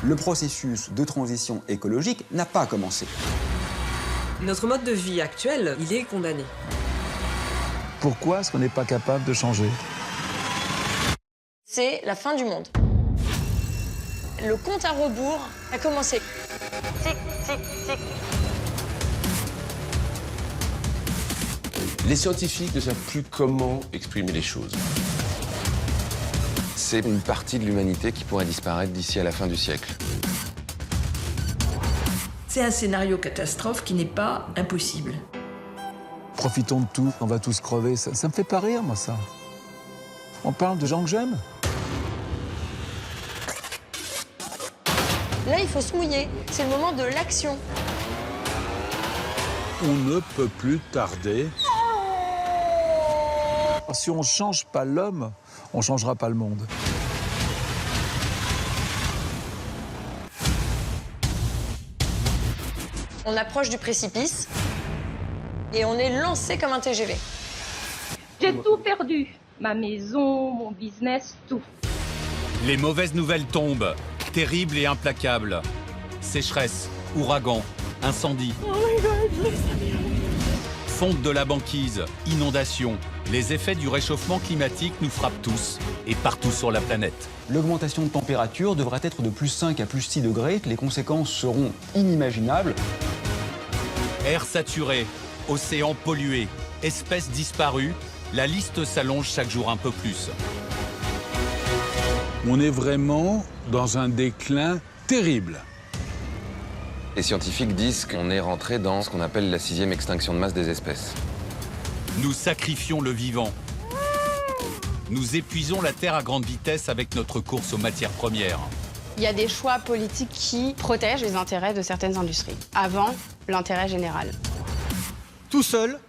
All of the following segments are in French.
Le processus de transition écologique n'a pas commencé. Notre mode de vie actuel, il est condamné. Pourquoi est-ce qu'on n'est pas capable de changer? C'est la fin du monde. Le compte à rebours a commencé. Tic, tic, tic. Les scientifiques ne savent plus comment exprimer les choses. C'est une partie de l'humanité qui pourrait disparaître d'ici à la fin du siècle. C'est un scénario catastrophe qui n'est pas impossible. Profitons de tout, on va tous crever. Ça me fait pas rire, moi, ça. On parle de gens que j'aime. Là, il faut se mouiller. C'est le moment de l'action. On ne peut plus tarder. Si on ne change pas l'homme, on ne changera pas le monde. On approche du précipice et on est lancé comme un TGV. J'ai tout perdu. Ma maison, mon business, tout. Les mauvaises nouvelles tombent, terribles et implacables. Sécheresse, ouragan, incendie. Fonte de la banquise, inondations. Les effets du réchauffement climatique nous frappent tous et partout sur la planète. L'augmentation de température devrait être de plus 5 à plus 6 degrés. Les conséquences seront inimaginables. Air saturé, océans pollués, espèces disparues, la liste s'allonge chaque jour un peu plus. On est vraiment dans un déclin terrible. Les scientifiques disent qu'on est rentré dans ce qu'on appelle la 6e extinction de masse des espèces. Nous sacrifions le vivant. Nous épuisons la Terre à grande vitesse avec notre course aux matières premières. Il y a des choix politiques qui protègent les intérêts de certaines industries, avant l'intérêt général. Tout seul,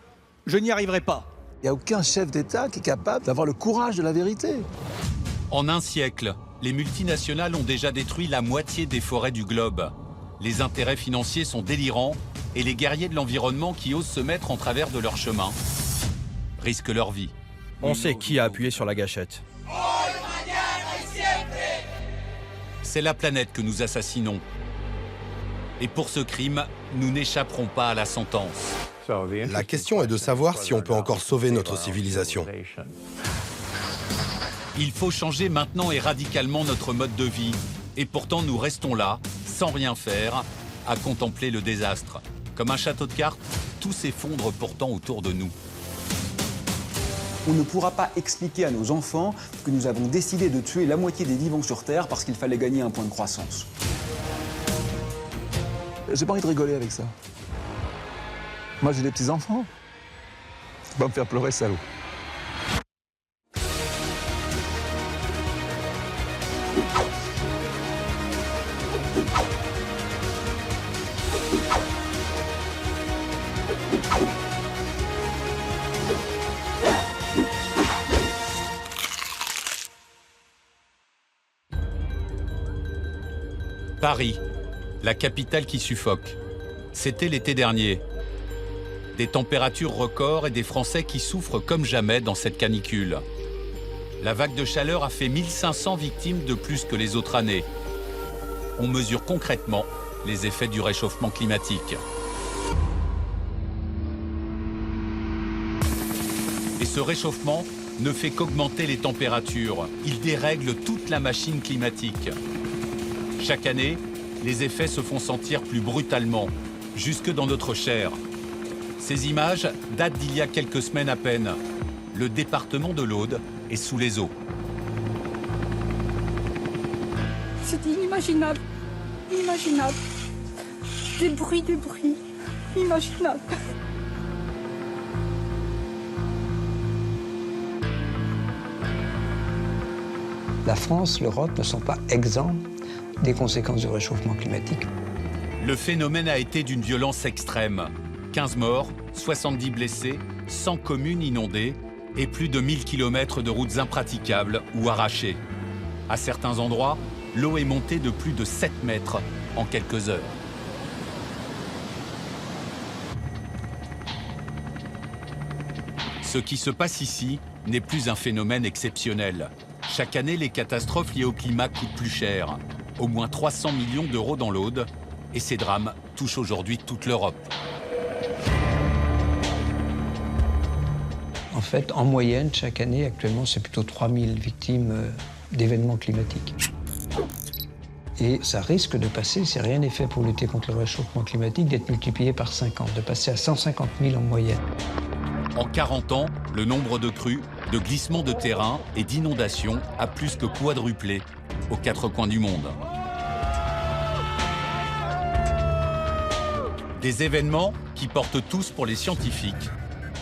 je n'y arriverai pas. Il n'y a aucun chef d'État qui est capable d'avoir le courage de la vérité. En un siècle, les multinationales ont déjà détruit la moitié des forêts du globe. Les intérêts financiers sont délirants et les guerriers de l'environnement qui osent se mettre en travers de leur chemin risquent leur vie. On sait qui a appuyé sur la gâchette. C'est la planète que nous assassinons. Et pour ce crime, nous n'échapperons pas à la sentence. La question est de savoir si on peut encore sauver notre civilisation. Il faut changer maintenant et radicalement notre mode de vie. Et pourtant, nous restons là, sans rien faire, à contempler le désastre. Comme un château de cartes, tout s'effondre pourtant autour de nous. On ne pourra pas expliquer à nos enfants que nous avons décidé de tuer la moitié des vivants sur Terre parce qu'il fallait gagner un point de croissance. J'ai pas envie de rigoler avec ça. Moi, j'ai des petits-enfants. Faut pas me faire pleurer, salaud. Paris, la capitale qui suffoque. C'était l'été dernier. Des températures records et des Français qui souffrent comme jamais dans cette canicule. La vague de chaleur a fait 1500 victimes de plus que les autres années. On mesure concrètement les effets du réchauffement climatique. Et ce réchauffement ne fait qu'augmenter les températures. Il dérègle toute la machine climatique. Chaque année, les effets se font sentir plus brutalement, jusque dans notre chair. Ces images datent d'il y a quelques semaines à peine. Le département de l'Aude est sous les eaux. C'était inimaginable. Inimaginable. Des bruits. Inimaginable. La France, l'Europe ne sont pas exempts des conséquences du réchauffement climatique. Le phénomène a été d'une violence extrême. 15 morts, 70 blessés, 100 communes inondées et plus de 1000 km de routes impraticables ou arrachées. À certains endroits, l'eau est montée de plus de 7 mètres en quelques heures. Ce qui se passe ici n'est plus un phénomène exceptionnel. Chaque année, les catastrophes liées au climat coûtent plus cher. au moins 300 millions d'euros dans l'Aude, et ces drames touchent aujourd'hui toute l'Europe. En fait, en moyenne, chaque année, actuellement, c'est plutôt 3000 victimes d'événements climatiques. Et ça risque de passer, si rien n'est fait pour lutter contre le réchauffement climatique, d'être multiplié par 50, de passer à 150 000 en moyenne. En 40 ans, le nombre de crues, de glissements de terrain et d'inondations a plus que quadruplé aux 4 coins du monde. Des événements qui portent tous pour les scientifiques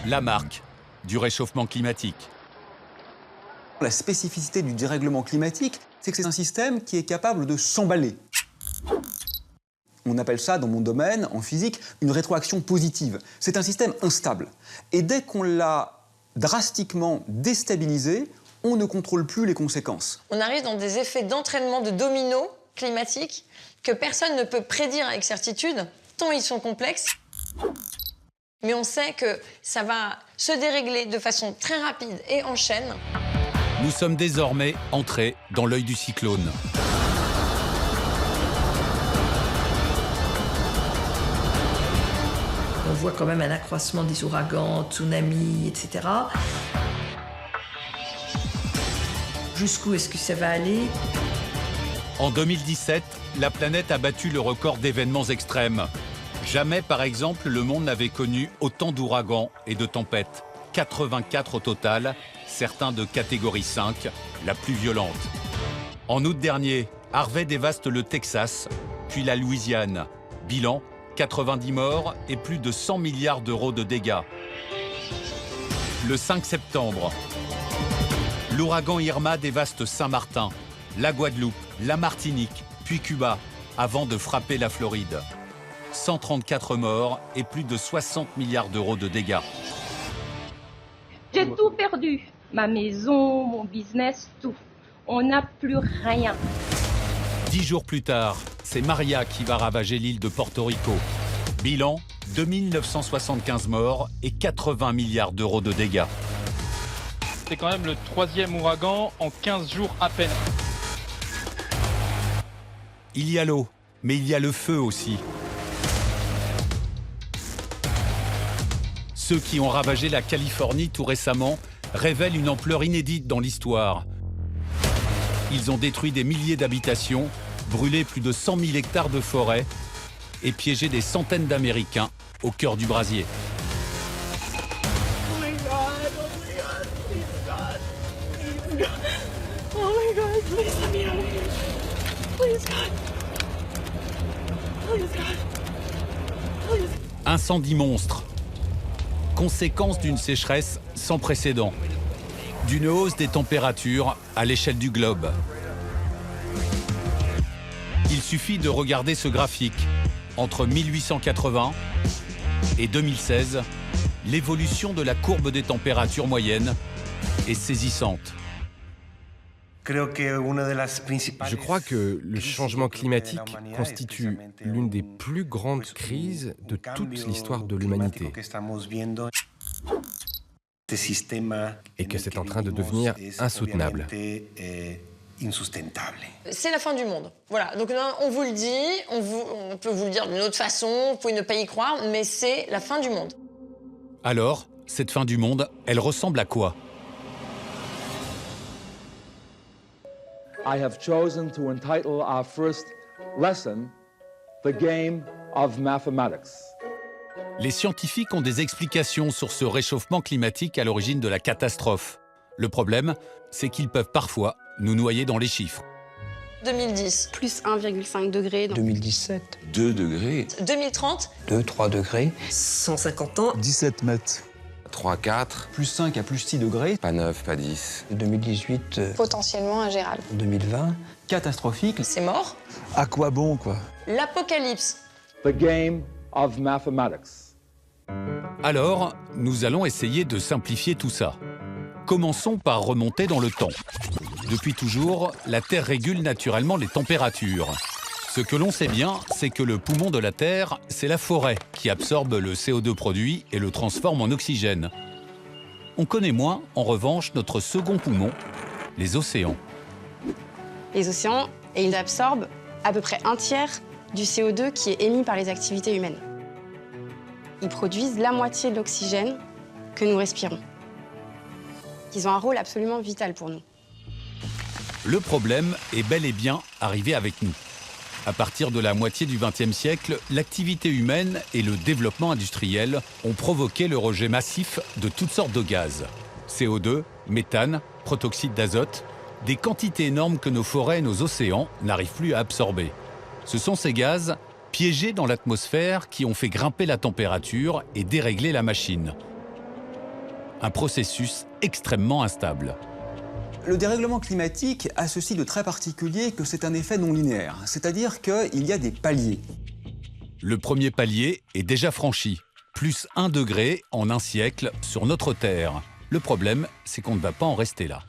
la marque du réchauffement climatique. La spécificité du dérèglement climatique, c'est que c'est un système qui est capable de s'emballer. On appelle ça, dans mon domaine, en physique, une rétroaction positive. C'est un système instable. Et dès qu'on l'a drastiquement déstabilisé, on ne contrôle plus les conséquences. On arrive dans des effets d'entraînement de domino climatique que personne ne peut prédire avec certitude, tant ils sont complexes. Mais on sait que ça va se dérégler de façon très rapide et en chaîne. Nous sommes désormais entrés dans l'œil du cyclone. On voit quand même un accroissement des ouragans, tsunamis, etc. Jusqu'où est-ce que ça va aller? En 2017, la planète a battu le record d'événements extrêmes. Jamais, par exemple, le monde n'avait connu autant d'ouragans et de tempêtes. 84 au total, certains de catégorie 5, la plus violente. En août dernier, Harvey dévaste le Texas, puis la Louisiane. Bilan, 90 morts et plus de 100 milliards d'euros de dégâts. Le 5 septembre, l'ouragan Irma dévaste Saint-Martin, la Guadeloupe, la Martinique, puis Cuba, avant de frapper la Floride. 134 morts et plus de 60 milliards d'euros de dégâts. J'ai tout perdu. Ma maison, mon business, tout. On n'a plus rien. 10 jours plus tard, c'est Maria qui va ravager l'île de Porto Rico. Bilan, 2975 morts et 80 milliards d'euros de dégâts. C'est quand même le 3e ouragan en 15 jours à peine. Il y a l'eau, mais il y a le feu aussi. Ceux qui ont ravagé la Californie tout récemment révèlent une ampleur inédite dans l'histoire. Ils ont détruit des milliers d'habitations, brûlé plus de 100 000 hectares de forêt et piégé des centaines d'Américains au cœur du brasier. Incendie monstre. Conséquence d'une sécheresse sans précédent, d'une hausse des températures à l'échelle du globe. Il suffit de regarder ce graphique. Entre 1880 et 2016, l'évolution de la courbe des températures moyennes est saisissante. Je crois que le changement climatique constitue l'une des plus grandes crises de toute l'histoire de l'humanité. Et que c'est en train de devenir insoutenable. C'est la fin du monde. Voilà, donc on vous le dit, on peut vous le dire d'une autre façon, vous pouvez ne pas y croire, mais c'est la fin du monde. Alors, cette fin du monde, elle ressemble à quoi ? I have chosen to entitle our first lesson, The Game of Mathematics. Les scientifiques ont des explications sur ce réchauffement climatique à l'origine de la catastrophe. Le problème, c'est qu'ils peuvent parfois nous noyer dans les chiffres. 2010. Plus 1,5 degré. 2017. 2 degrés. 2030. 2-3 degrés. 150 ans. 17 mètres. 3, 4. Plus 5 à plus 6 degrés. Pas 9, pas 10. 2018. Potentiellement ingérable. 2020. Catastrophique. C'est mort. À quoi bon, quoi? L'apocalypse. The Game of Mathematics. Alors, nous allons essayer de simplifier tout ça. Commençons par remonter dans le temps. Depuis toujours, la Terre régule naturellement les températures. Ce que l'on sait bien, c'est que le poumon de la Terre, c'est la forêt qui absorbe le CO2 produit et le transforme en oxygène. On connaît moins, en revanche, notre second poumon, les océans. Les océans, ils absorbent à peu près un tiers du CO2 qui est émis par les activités humaines. Ils produisent la moitié de l'oxygène que nous respirons. Ils ont un rôle absolument vital pour nous. Le problème est bel et bien arrivé avec nous. À partir de la moitié du XXe siècle, l'activité humaine et le développement industriel ont provoqué le rejet massif de toutes sortes de gaz. CO2, méthane, protoxyde d'azote, des quantités énormes que nos forêts et nos océans n'arrivent plus à absorber. Ce sont ces gaz, piégés dans l'atmosphère, qui ont fait grimper la température et dérégler la machine. Un processus extrêmement instable. Le dérèglement climatique a ceci de très particulier que c'est un effet non linéaire, c'est-à-dire qu'il y a des paliers. Le premier palier est déjà franchi, plus 1 degré en un siècle sur notre Terre. Le problème, c'est qu'on ne va pas en rester là.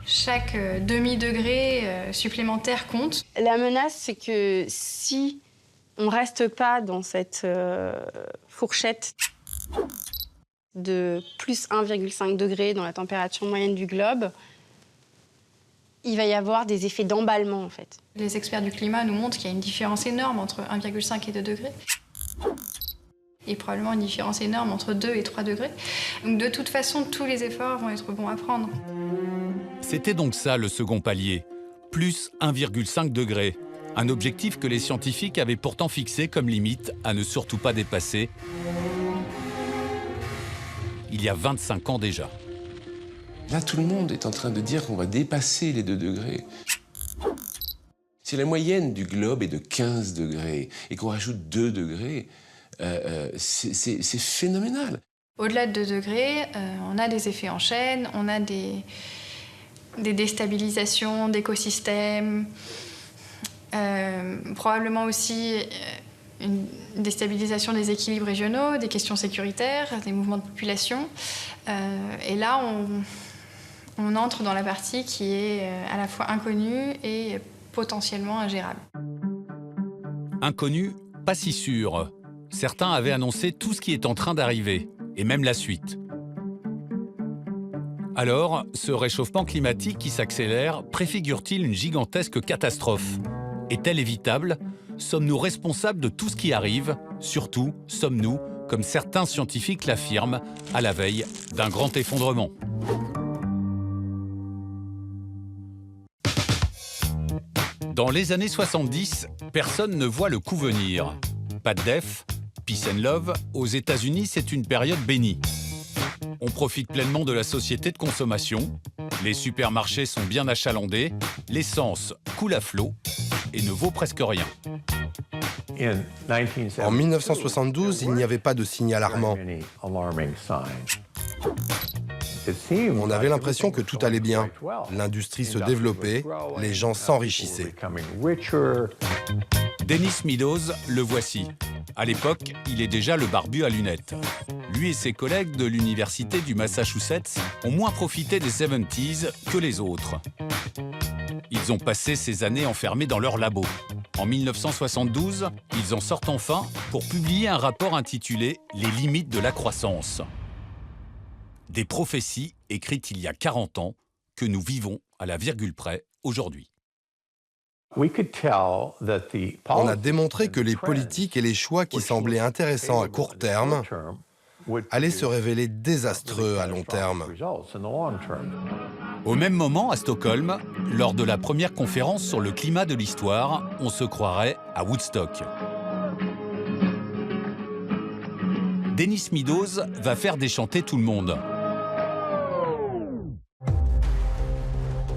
Chaque demi-degré supplémentaire compte. La menace, c'est que si on ne reste pas dans cette fourchette de plus 1,5 degré dans la température moyenne du globe, il va y avoir des effets d'emballement, en fait. Les experts du climat nous montrent qu'il y a une différence énorme entre 1,5 et 2 degrés. Et probablement une différence énorme entre 2 et 3 degrés. Donc de toute façon, tous les efforts vont être bons à prendre. C'était donc ça le second palier, plus 1,5 degré. Un objectif que les scientifiques avaient pourtant fixé comme limite à ne surtout pas dépasser il y a 25 ans déjà. Là, tout le monde est en train de dire qu'on va dépasser les 2 degrés. Si la moyenne du globe est de 15 degrés et qu'on rajoute 2 degrés, c'est phénoménal. Au-delà de 2 degrés, on a des effets en chaîne, on a des déstabilisations d'écosystèmes, probablement aussi une déstabilisation des équilibres régionaux, des questions sécuritaires, des mouvements de population. Et là, on entre dans la partie qui est à la fois inconnue et potentiellement ingérable. Inconnu, pas si sûr. Certains avaient annoncé tout ce qui est en train d'arriver, et même la suite. Alors, ce réchauffement climatique qui s'accélère préfigure-t-il une gigantesque catastrophe? Est-elle évitable? Sommes-nous responsables de tout ce qui arrive? Surtout, sommes-nous, comme certains scientifiques l'affirment, à la veille d'un grand effondrement? Dans les années 70, personne ne voit le coup venir. Pas de def, peace and love, aux États-Unis, c'est une période bénie. On profite pleinement de la société de consommation, les supermarchés sont bien achalandés, l'essence coule à flot et ne vaut presque rien. En 1972, il n'y avait pas de signe alarmant. On avait l'impression que tout allait bien. L'industrie se développait, les gens s'enrichissaient. Dennis Meadows, le voici. À l'époque, il est déjà le barbu à lunettes. Lui et ses collègues de l'université du Massachusetts ont moins profité des 70s que les autres. Ils ont passé ces années enfermés dans leur labo. En 1972, ils en sortent enfin pour publier un rapport intitulé « Les limites de la croissance ». Des prophéties écrites il y a 40 ans que nous vivons à la virgule près aujourd'hui. On a démontré que les politiques et les choix qui semblaient intéressants à court terme allaient se révéler désastreux à long terme. Au même moment, à Stockholm, lors de la première conférence sur le climat de l'histoire, on se croirait à Woodstock. Dennis Meadows va faire déchanter tout le monde.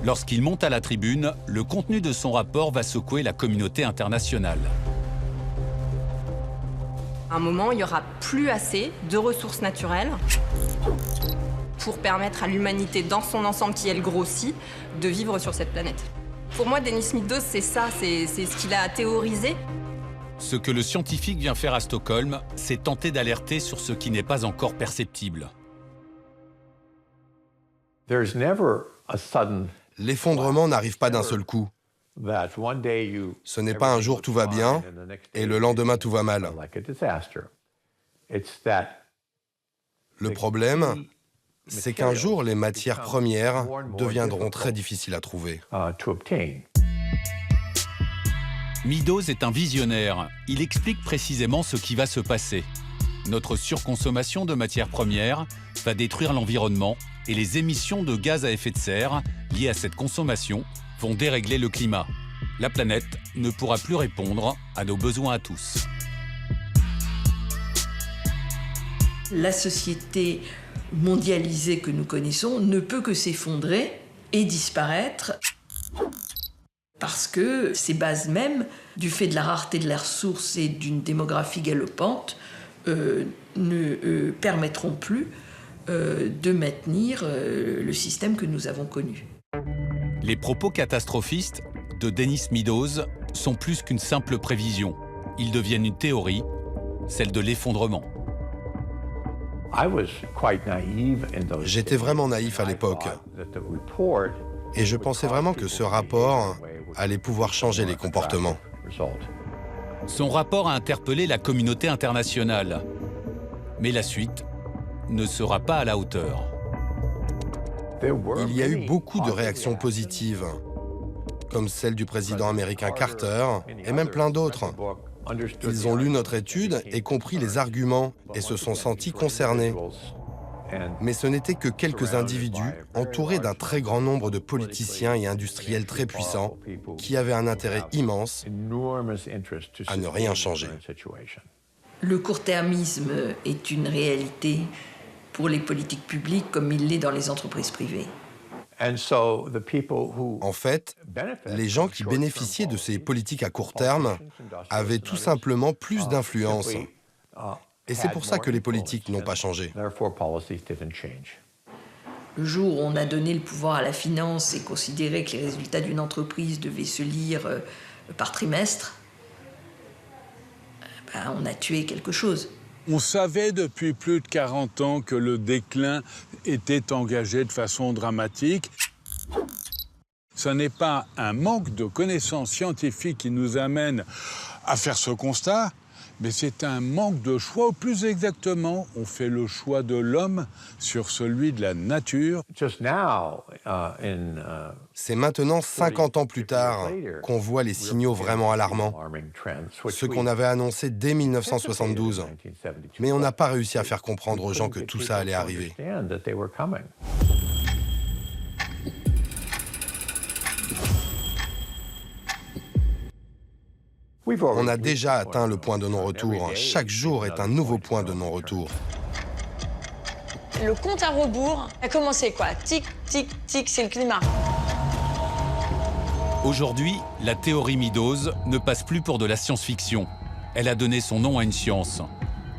Lorsqu'il monte à la tribune, le contenu de son rapport va secouer la communauté internationale. À un moment, il n'y aura plus assez de ressources naturelles pour permettre à l'humanité dans son ensemble, qui elle grossit, de vivre sur cette planète. Pour moi, Dennis Meadows, c'est ça, c'est ce qu'il a théorisé. Ce que le scientifique vient faire à Stockholm, c'est tenter d'alerter sur ce qui n'est pas encore perceptible. L'effondrement n'arrive pas d'un seul coup. Ce n'est pas un jour tout va bien et le lendemain tout va mal. Le problème, c'est qu'un jour, les matières premières deviendront très difficiles à trouver. Meadows est un visionnaire. Il explique précisément ce qui va se passer. Notre surconsommation de matières premières va détruire l'environnement et les émissions de gaz à effet de serre liées à cette consommation vont dérégler le climat. La planète ne pourra plus répondre à nos besoins à tous. La société mondialisée que nous connaissons ne peut que s'effondrer et disparaître parce que ces bases mêmes, du fait de la rareté de la ressource et d'une démographie galopante, ne permettront plus de maintenir le système que nous avons connu. Les propos catastrophistes de Dennis Meadows sont plus qu'une simple prévision. Ils deviennent une théorie, celle de l'effondrement. J'étais vraiment naïf à l'époque. Et je pensais vraiment que ce rapport allait pouvoir changer les comportements. Son rapport a interpellé la communauté internationale. Mais la suite ne sera pas à la hauteur. Il y a eu beaucoup de réactions positives, comme celle du président américain Carter, et même plein d'autres. Ils ont lu notre étude et compris les arguments et se sont sentis concernés. Mais ce n'étaient que quelques individus entourés d'un très grand nombre de politiciens et industriels très puissants qui avaient un intérêt immense à ne rien changer. Le court-termisme est une réalité pour les politiques publiques comme il l'est dans les entreprises privées. En fait, les gens qui bénéficiaient de ces politiques à court terme avaient tout simplement plus d'influence. Et c'est pour ça que les politiques n'ont pas changé. Le jour où on a donné le pouvoir à la finance et considéré que les résultats d'une entreprise devaient se lire par trimestre, on a tué quelque chose. On savait depuis plus de 40 ans que le déclin était engagé de façon dramatique. Ce n'est pas un manque de connaissances scientifiques qui nous amène à faire ce constat, mais c'est un manque de choix, ou plus exactement, on fait le choix de l'homme sur celui de la nature. C'est maintenant, 50 ans plus tard, qu'on voit les signaux vraiment alarmants, ce qu'on avait annoncé dès 1972. Mais on n'a pas réussi à faire comprendre aux gens que tout ça allait arriver. On a déjà atteint le point de non-retour. Chaque jour est un nouveau point de non-retour. Le compte à rebours a commencé quoi? Tic, tic, tic, c'est le climat. Aujourd'hui, la théorie Meadows ne passe plus pour de la science-fiction. Elle a donné son nom à une science.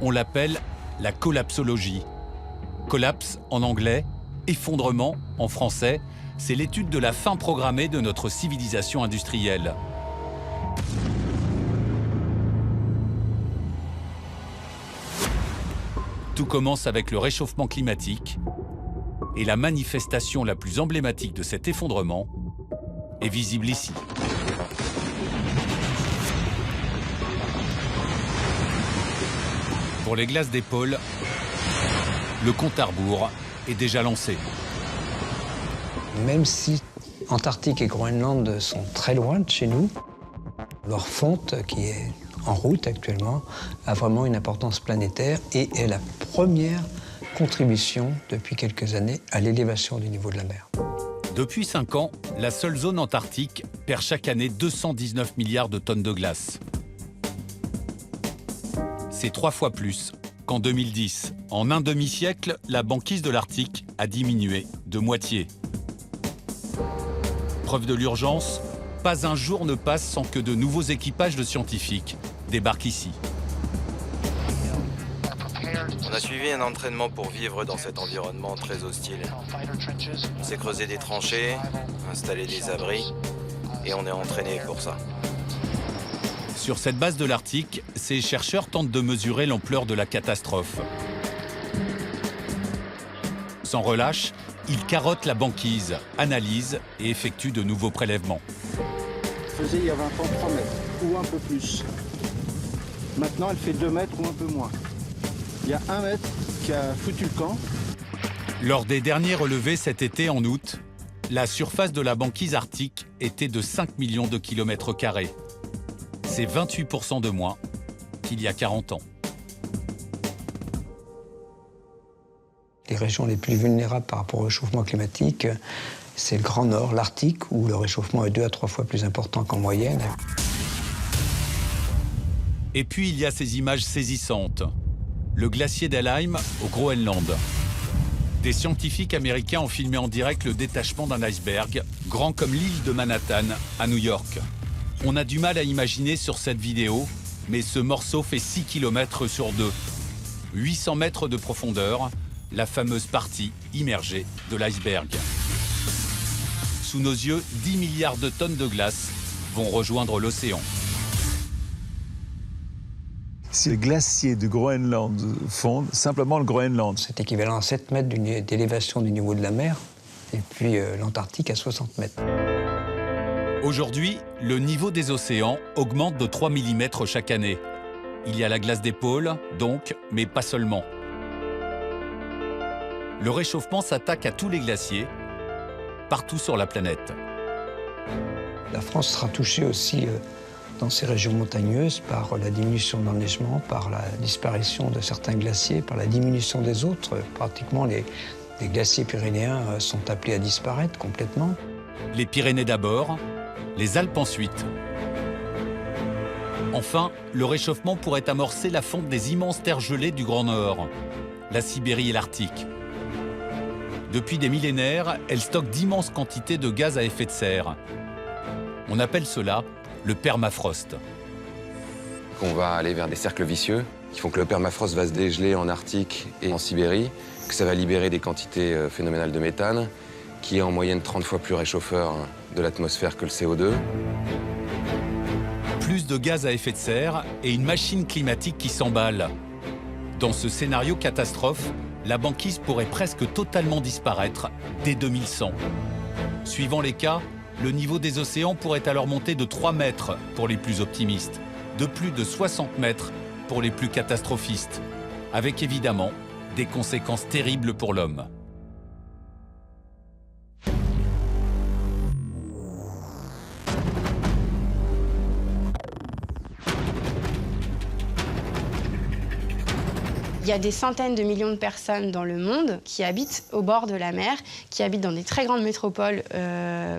On l'appelle la collapsologie. Collapse en anglais, effondrement en français, c'est l'étude de la fin programmée de notre civilisation industrielle. Tout commence avec le réchauffement climatique et la manifestation la plus emblématique de cet effondrement est visible ici. Pour les glaces des pôles, le compte à rebours est déjà lancé. Même si Antarctique et Groenland sont très loin de chez nous, leur fonte, qui est en route actuellement, a vraiment une importance planétaire et est la première contribution depuis quelques années à l'élévation du niveau de la mer. Depuis 5 ans, la seule zone antarctique perd chaque année 219 milliards de tonnes de glace. C'est 3 fois plus qu'en 2010. En un demi-siècle, la banquise de l'Arctique a diminué de moitié. Preuve de l'urgence, pas un jour ne passe sans que de nouveaux équipages de scientifiques débarquent ici. On a suivi un entraînement pour vivre dans cet environnement très hostile. On s'est creusé des tranchées, installé des abris, et on est entraîné pour ça. Sur cette base de l'Arctique, ces chercheurs tentent de mesurer l'ampleur de la catastrophe. Sans relâche, ils carottent la banquise, analysent et effectuent de nouveaux prélèvements. Faisait il y a 20 ans 3 mètres, ou un peu plus. Maintenant, elle fait 2 mètres ou un peu moins. Il y a 1 mètre qui a foutu le camp. Lors des derniers relevés cet été en août, la surface de la banquise arctique était de 5 millions de kilomètres carrés. C'est 28% de moins qu'il y a 40 ans. Les régions les plus vulnérables par rapport au réchauffement climatique, c'est le Grand Nord, l'Arctique, où le réchauffement est 2 à 3 fois plus important qu'en moyenne. Et puis il y a ces images saisissantes. Le glacier d'Helheim au Groenland. Des scientifiques américains ont filmé en direct le détachement d'un iceberg, grand comme l'île de Manhattan, à New York. On a du mal à imaginer sur cette vidéo, mais ce morceau fait 6 km sur 2. 800 mètres de profondeur, la fameuse partie immergée de l'iceberg. Sous nos yeux, 10 milliards de tonnes de glace vont rejoindre l'océan. Si les glaciers du Groenland fondent, simplement le Groenland. C'est équivalent à 7 mètres d'élévation du niveau de la mer, et puis l'Antarctique à 60 mètres. Aujourd'hui, le niveau des océans augmente de 3 mm chaque année. Il y a la glace des pôles, donc, mais pas seulement. Le réchauffement s'attaque à tous les glaciers, partout sur la planète. La France sera touchée aussi dans ces régions montagneuses par la diminution de l'enneigement, par la disparition de certains glaciers, par la diminution des autres. Pratiquement, les glaciers pyrénéens sont appelés à disparaître complètement. Les Pyrénées d'abord, les Alpes ensuite. Enfin, le réchauffement pourrait amorcer la fonte des immenses terres gelées du Grand Nord, la Sibérie et l'Arctique. Depuis des millénaires, elles stockent d'immenses quantités de gaz à effet de serre. On appelle cela le permafrost. On va aller vers des cercles vicieux qui font que le permafrost va se dégeler en Arctique et en Sibérie, que ça va libérer des quantités phénoménales de méthane, qui est en moyenne 30 fois plus réchauffeur de l'atmosphère que le CO2. Plus de gaz à effet de serre et une machine climatique qui s'emballe. Dans ce scénario catastrophe, la banquise pourrait presque totalement disparaître dès 2100. Suivant les cas, le niveau des océans pourrait alors monter de 3 mètres pour les plus optimistes, de plus de 60 mètres pour les plus catastrophistes, avec évidemment des conséquences terribles pour l'homme. Il y a des centaines de millions de personnes dans le monde qui habitent au bord de la mer, qui habitent dans des très grandes métropoles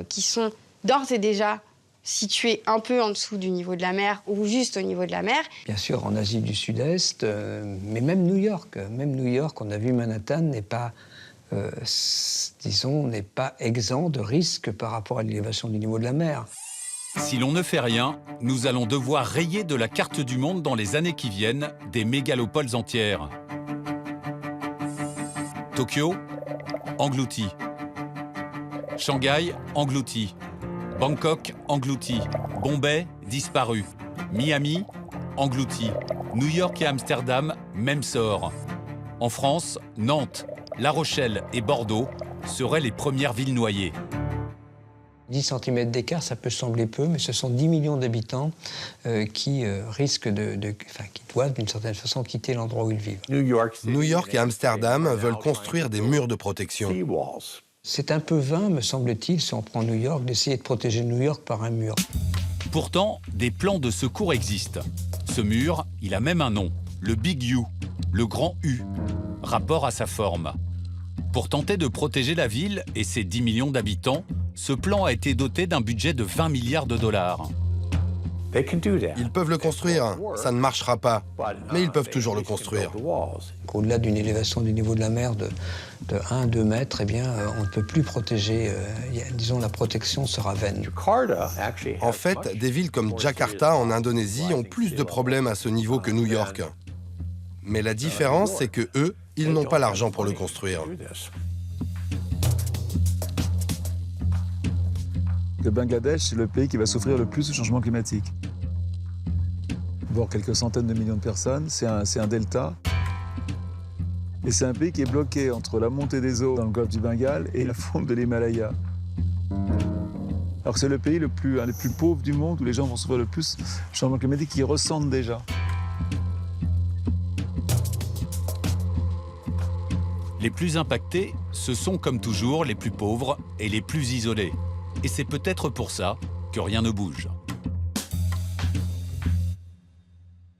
qui sont d'ores et déjà situées un peu en dessous du niveau de la mer ou juste au niveau de la mer. Bien sûr, en Asie du Sud-Est, mais même New York. Même New York, on a vu Manhattan, n'est pas, disons, n'est pas exempt de risque par rapport à l'élévation du niveau de la mer. Si l'on ne fait rien, nous allons devoir rayer de la carte du monde dans les années qui viennent des mégalopoles entières. Tokyo, englouti. Shanghai, englouti. Bangkok, englouti. Bombay, disparu. Miami, englouti. New York et Amsterdam, même sort. En France, Nantes, La Rochelle et Bordeaux seraient les premières villes noyées. 10 cm d'écart, ça peut sembler peu, mais ce sont 10 millions d'habitants qui risquent qui doivent d'une certaine façon quitter l'endroit où ils vivent. New York et Amsterdam veulent construire des murs de protection. C'est un peu vain, me semble-t-il, si on prend New York, d'essayer de protéger New York par un mur. Pourtant, des plans de secours existent. Ce mur, il a même un nom, le Big U, le grand U, rapport à sa forme. Pour tenter de protéger la ville et ses 10 millions d'habitants, ce plan a été doté d'un budget de 20 milliards de dollars. Ils peuvent le construire, ça ne marchera pas, mais ils peuvent toujours le construire. Au-delà d'une élévation du niveau de la mer de 1-2 mètres, eh bien, on ne peut plus protéger, disons, la protection sera vaine. En fait, des villes comme Jakarta en Indonésie ont plus de problèmes à ce niveau que New York. Mais la différence, c'est que eux, ils n'ont pas l'argent pour le construire. Le Bangladesh, c'est le pays qui va souffrir le plus du changement climatique. Voire quelques centaines de millions de personnes, c'est un delta. Et c'est un pays qui est bloqué entre la montée des eaux dans le golfe du Bengale et la fonte de l'Himalaya. Alors que c'est le pays un des plus pauvres du monde où les gens vont souffrir le plus du changement climatique, qu'ils ressentent déjà. Les plus impactés, ce sont comme toujours les plus pauvres et les plus isolés. Et c'est peut-être pour ça que rien ne bouge.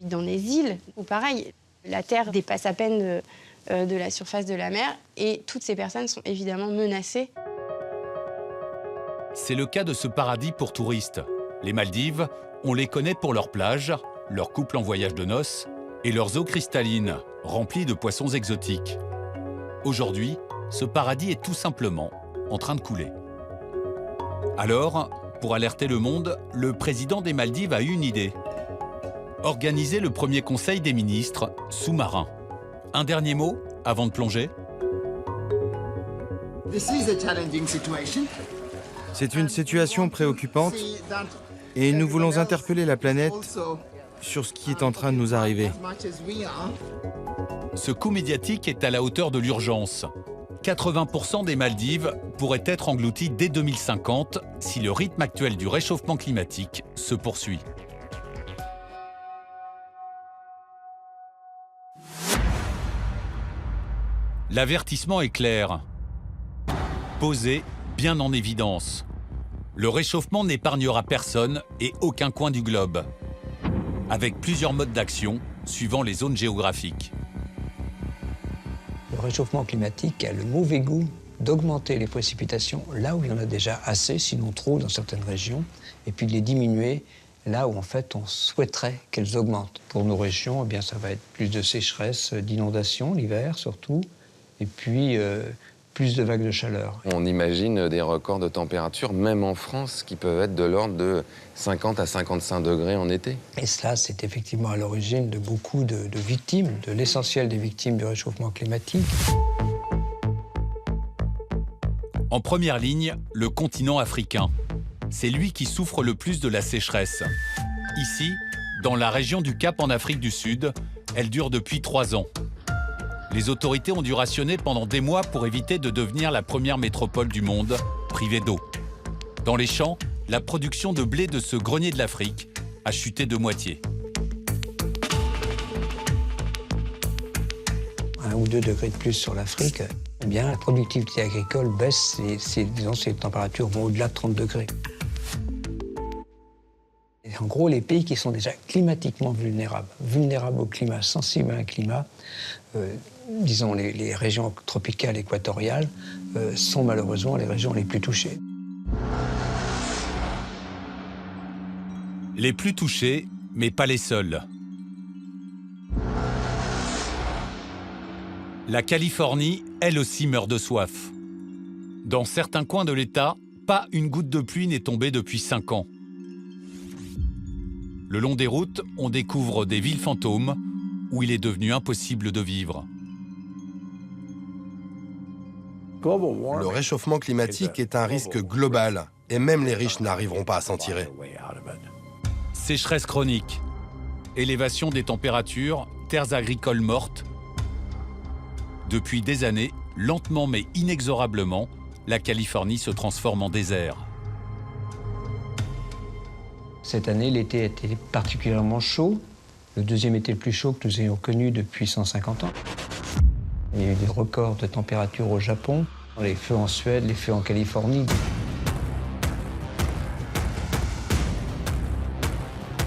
Dans les îles, où pareil, la terre dépasse à peine de la surface de la mer et toutes ces personnes sont évidemment menacées. C'est le cas de ce paradis pour touristes. Les Maldives, on les connaît pour leurs plages, leurs couples en voyage de noces et leurs eaux cristallines, remplies de poissons exotiques. Aujourd'hui, ce paradis est tout simplement en train de couler. Alors, pour alerter le monde, le président des Maldives a eu une idée. Organiser le premier conseil des ministres sous-marins. Un dernier mot avant de plonger? C'est une situation préoccupante et nous voulons interpeller la planète sur ce qui est en train de nous arriver. Ce coup médiatique est à la hauteur de l'urgence. 80% des Maldives pourraient être englouties dès 2050 si le rythme actuel du réchauffement climatique se poursuit. L'avertissement est clair. Posé bien en évidence. Le réchauffement n'épargnera personne et aucun coin du globe, avec plusieurs modes d'action suivant les zones géographiques. Le réchauffement climatique a le mauvais goût d'augmenter les précipitations là où il y en a déjà assez, sinon trop dans certaines régions, et puis de les diminuer là où en fait on souhaiterait qu'elles augmentent. Pour nos régions, eh bien, ça va être plus de sécheresse, d'inondations l'hiver surtout, et puis plus de vagues de chaleur. On imagine des records de température, même en France, qui peuvent être de l'ordre de 50 à 55 degrés en été. Et cela, c'est effectivement à l'origine de beaucoup de victimes, de l'essentiel des victimes du réchauffement climatique. En première ligne, le continent africain. C'est lui qui souffre le plus de la sécheresse. Ici, dans la région du Cap en Afrique du Sud, elle dure depuis 3 ans. Les autorités ont dû rationner pendant des mois pour éviter de devenir la première métropole du monde privée d'eau. Dans les champs, la production de blé de ce grenier de l'Afrique a chuté de moitié. 1 ou 2 degrés de plus sur l'Afrique, eh bien, la productivité agricole baisse si les températures vont au-delà de 30 degrés. Et en gros, les pays qui sont déjà climatiquement vulnérables au climat, sensibles à un climat, disons les régions tropicales équatoriales, sont malheureusement les régions les plus touchées. Les plus touchés, mais pas les seuls. La Californie, elle aussi, meurt de soif. Dans certains coins de l'État, pas une goutte de pluie n'est tombée depuis 5 ans. Le long des routes, on découvre des villes fantômes où il est devenu impossible de vivre. Le réchauffement climatique est un risque global et même les riches n'arriveront pas à s'en tirer. Sécheresse chronique, élévation des températures, terres agricoles mortes. Depuis des années, lentement mais inexorablement, la Californie se transforme en désert. Cette année, l'été a été particulièrement chaud. Le deuxième été le plus chaud que nous ayons connu depuis 150 ans. Il y a eu des records de température au Japon, les feux en Suède, les feux en Californie.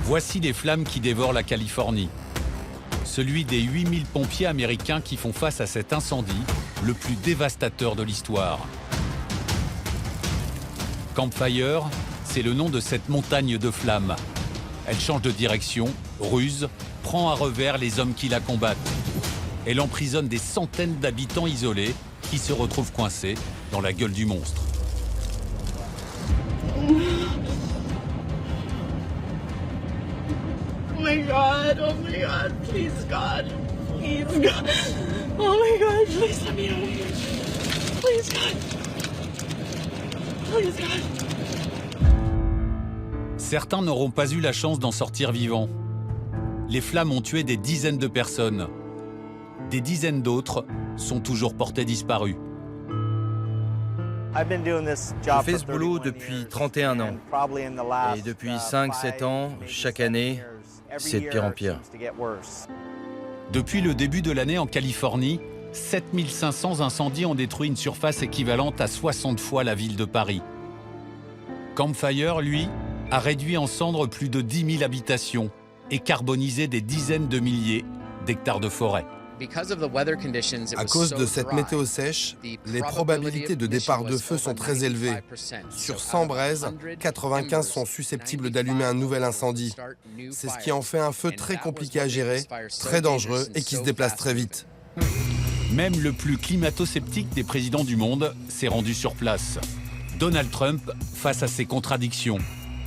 Voici les flammes qui dévorent la Californie. Celui des 8000 pompiers américains qui font face à cet incendie, le plus dévastateur de l'histoire. Campfire, c'est le nom de cette montagne de flammes. Elle change de direction, ruse, prend à revers les hommes qui la combattent. Elle emprisonne des centaines d'habitants isolés qui se retrouvent coincés dans la gueule du monstre. Oh my God, please God, oh my God, please let me out of here. Please God. Certains n'auront pas eu la chance d'en sortir vivants. Les flammes ont tué des dizaines de personnes. Des dizaines d'autres sont toujours portées disparues. Je fais ce boulot depuis 31 ans. Et depuis 5-7 ans, chaque année, c'est de pire en pire. Depuis le début de l'année en Californie, 7500 incendies ont détruit une surface équivalente à 60 fois la ville de Paris. Campfire, lui, a réduit en cendres plus de 10 000 habitations, et carboniser des dizaines de milliers d'hectares de forêt. À cause de cette météo sèche, les probabilités de départ de feu sont très élevées. Sur 100 braises, 95 sont susceptibles d'allumer un nouvel incendie. C'est ce qui en fait un feu très compliqué à gérer, très dangereux et qui se déplace très vite. Même le plus climato-sceptique des présidents du monde s'est rendu sur place. Donald Trump face à ces contradictions.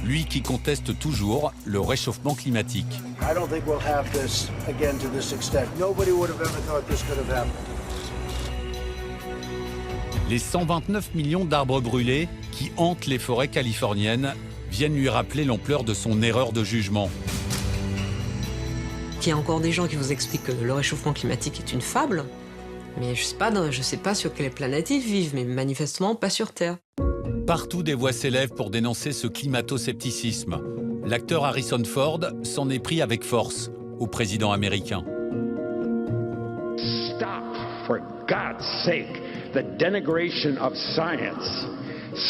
Lui qui conteste toujours le réchauffement climatique. Les 129 millions d'arbres brûlés qui hantent les forêts californiennes viennent lui rappeler l'ampleur de son erreur de jugement. Il y a encore des gens qui vous expliquent que le réchauffement climatique est une fable, mais je sais pas sur quelle planète ils vivent, mais manifestement pas sur Terre. Partout, des voix s'élèvent pour dénoncer ce climato-scepticisme. L'acteur Harrison Ford s'en est pris avec force au président américain. Stop, for God's sake, the denigration of science.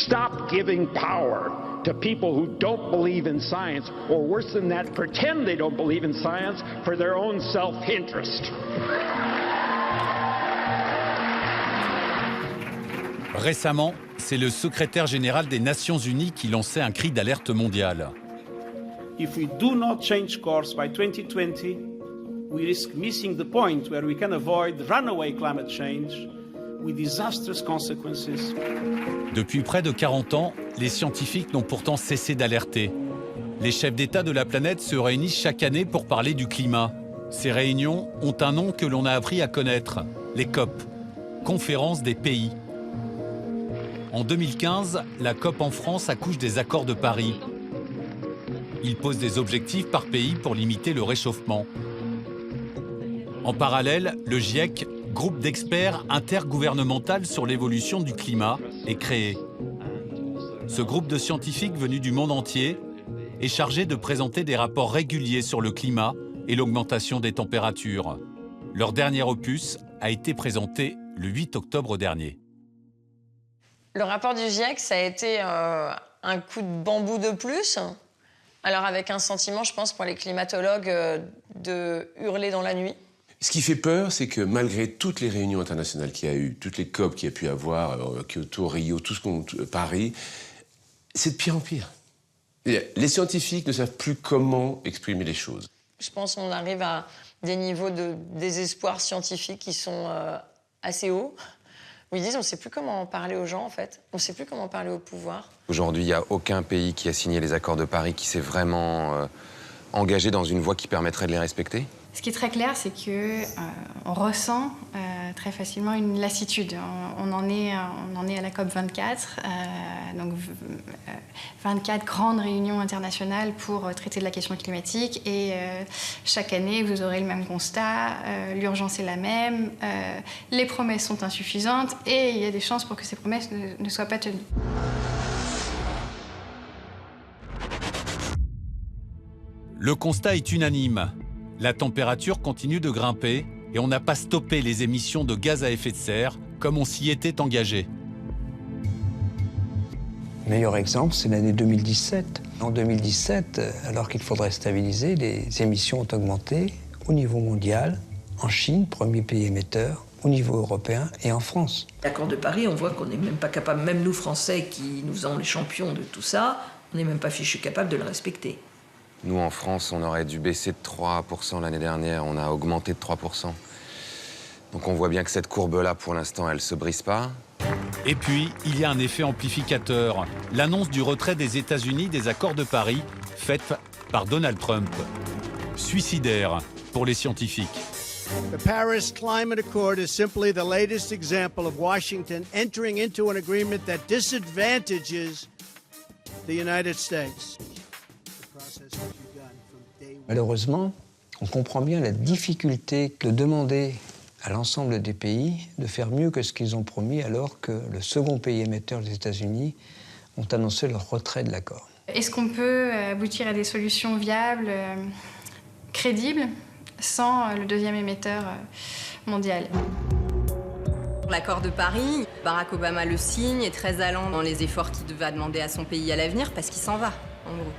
Stop giving power to people who don't believe in science, or worse than that, pretend they don't believe in science for their own self-interest. Récemment, c'est le secrétaire général des Nations Unies qui lançait un cri d'alerte mondial. If we do not change course by 2020, we risk missing the point where we can avoid runaway climate change with disastrous consequences. Depuis près de 40 ans, les scientifiques n'ont pourtant cessé d'alerter. Les chefs d'État de la planète se réunissent chaque année pour parler du climat. Ces réunions ont un nom que l'on a appris à connaître, les COP, Conférence des pays. En 2015, la COP en France accouche des accords de Paris. Il pose des objectifs par pays pour limiter le réchauffement. En parallèle, le GIEC, groupe d'experts intergouvernemental sur l'évolution du climat, est créé. Ce groupe de scientifiques venus du monde entier est chargé de présenter des rapports réguliers sur le climat et l'augmentation des températures. Leur dernier opus a été présenté le 8 octobre dernier. Le rapport du GIEC, ça a été un coup de bambou de plus. Alors avec un sentiment, je pense, pour les climatologues, de hurler dans la nuit. Ce qui fait peur, c'est que malgré toutes les réunions internationales qu'il y a eu, toutes les COP qu'il y a pu avoir, Kyoto, Rio, Paris, c'est de pire en pire. Les scientifiques ne savent plus comment exprimer les choses. Je pense qu'on arrive à des niveaux de désespoir scientifique qui sont assez hauts. Où ils disent on ne sait plus comment parler aux gens, en fait. On ne sait plus comment parler au pouvoir. Aujourd'hui, il n'y a aucun pays qui a signé les accords de Paris qui s'est vraiment engagé dans une voie qui permettrait de les respecter. Ce qui est très clair, c'est qu'on ressent très facilement une lassitude. On en est à la COP 24, donc 24 grandes réunions internationales pour traiter de la question climatique. Et chaque année, vous aurez le même constat, l'urgence est la même, les promesses sont insuffisantes et il y a des chances pour que ces promesses ne soient pas tenues. Le constat est unanime. La température continue de grimper et on n'a pas stoppé les émissions de gaz à effet de serre comme on s'y était engagé. Le meilleur exemple, c'est l'année 2017. En 2017, alors qu'il faudrait stabiliser, les émissions ont augmenté au niveau mondial, en Chine, premier pays émetteur, au niveau européen et en France. L'accord de Paris, on voit qu'on n'est même pas capable, même nous Français qui nous sommes les champions de tout ça, on n'est même pas fichu capable de le respecter. Nous, en France, on aurait dû baisser de 3% l'année dernière. On a augmenté de 3%. Donc on voit bien que cette courbe-là, pour l'instant, elle ne se brise pas. Et puis, il y a un effet amplificateur. L'annonce du retrait des États-Unis des accords de Paris, faite par Donald Trump. Suicidaire pour les scientifiques. The Paris Climate Accord is simply the latest example of Washington entering into an agreement that disadvantages the United States. Malheureusement, on comprend bien la difficulté de demander à l'ensemble des pays de faire mieux que ce qu'ils ont promis alors que le second pays émetteur, les États-Unis, ont annoncé leur retrait de l'accord. Est-ce qu'on peut aboutir à des solutions viables, crédibles, sans le deuxième émetteur mondial ? L'accord de Paris, Barack Obama le signe, est très allant dans les efforts qu'il va demander à son pays à l'avenir parce qu'il s'en va, en gros.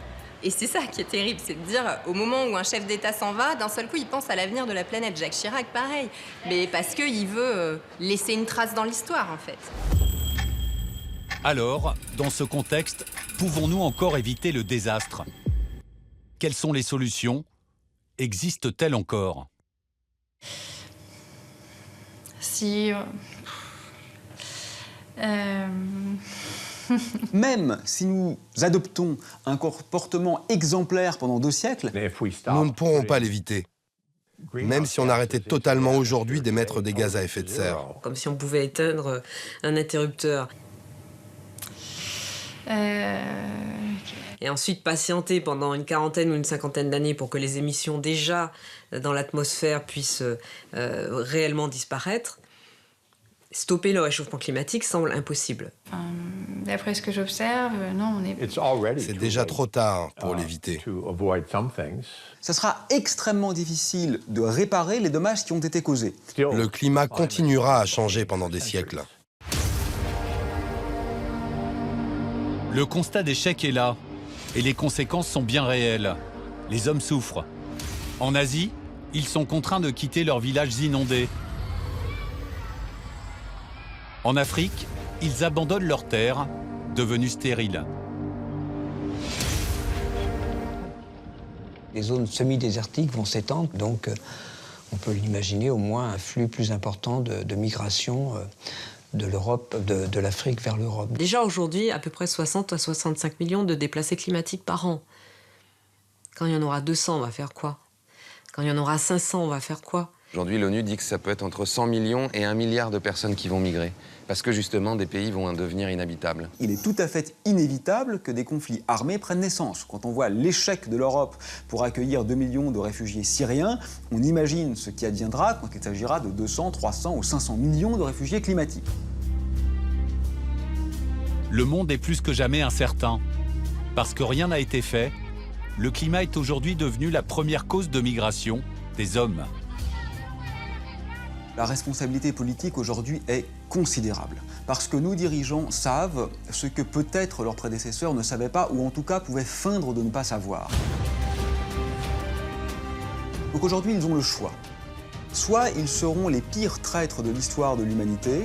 Et c'est ça qui est terrible, c'est de dire, au moment où un chef d'État s'en va, d'un seul coup, il pense à l'avenir de la planète. Jacques Chirac, pareil. Mais parce qu'il veut laisser une trace dans l'histoire, en fait. Alors, dans ce contexte, pouvons-nous encore éviter le désastre? Quelles sont les solutions? Existent-elles encore? Si... Même si nous adoptons un comportement exemplaire pendant 2 siècles, nous ne pourrons pas l'éviter. Même si on arrêtait totalement aujourd'hui d'émettre des gaz à effet de serre. Comme si on pouvait éteindre un interrupteur. Et ensuite patienter pendant une quarantaine ou une cinquantaine d'années pour que les émissions déjà dans l'atmosphère puissent réellement disparaître. Stopper le réchauffement climatique semble impossible. D'après ce que j'observe, non, on est... C'est déjà trop tard pour l'éviter. Ça sera extrêmement difficile de réparer les dommages qui ont été causés. Le climat continuera à changer pendant des siècles. Le constat d'échec est là, et les conséquences sont bien réelles. Les hommes souffrent. En Asie, ils sont contraints de quitter leurs villages inondés. En Afrique, ils abandonnent leurs terres, devenues stériles. Les zones semi-désertiques vont s'étendre, donc on peut l'imaginer au moins un flux plus important de migration de l'Europe, de l'Afrique vers l'Europe. Déjà aujourd'hui, à peu près 60 à 65 millions de déplacés climatiques par an. Quand il y en aura 200, on va faire quoi? Quand il y en aura 500, on va faire quoi? Aujourd'hui, l'ONU dit que ça peut être entre 100 millions et 1 milliard de personnes qui vont migrer. Parce que justement, des pays vont devenir inhabitables. Il est tout à fait inévitable que des conflits armés prennent naissance. Quand on voit l'échec de l'Europe pour accueillir 2 millions de réfugiés syriens, on imagine ce qui adviendra quand il s'agira de 200, 300 ou 500 millions de réfugiés climatiques. Le monde est plus que jamais incertain. Parce que rien n'a été fait, le climat est aujourd'hui devenu la première cause de migration des hommes. La responsabilité politique aujourd'hui est considérable, parce que nos dirigeants savent ce que peut-être leurs prédécesseurs ne savaient pas, ou en tout cas pouvaient feindre de ne pas savoir. Donc aujourd'hui, ils ont le choix. Soit ils seront les pires traîtres de l'histoire de l'humanité,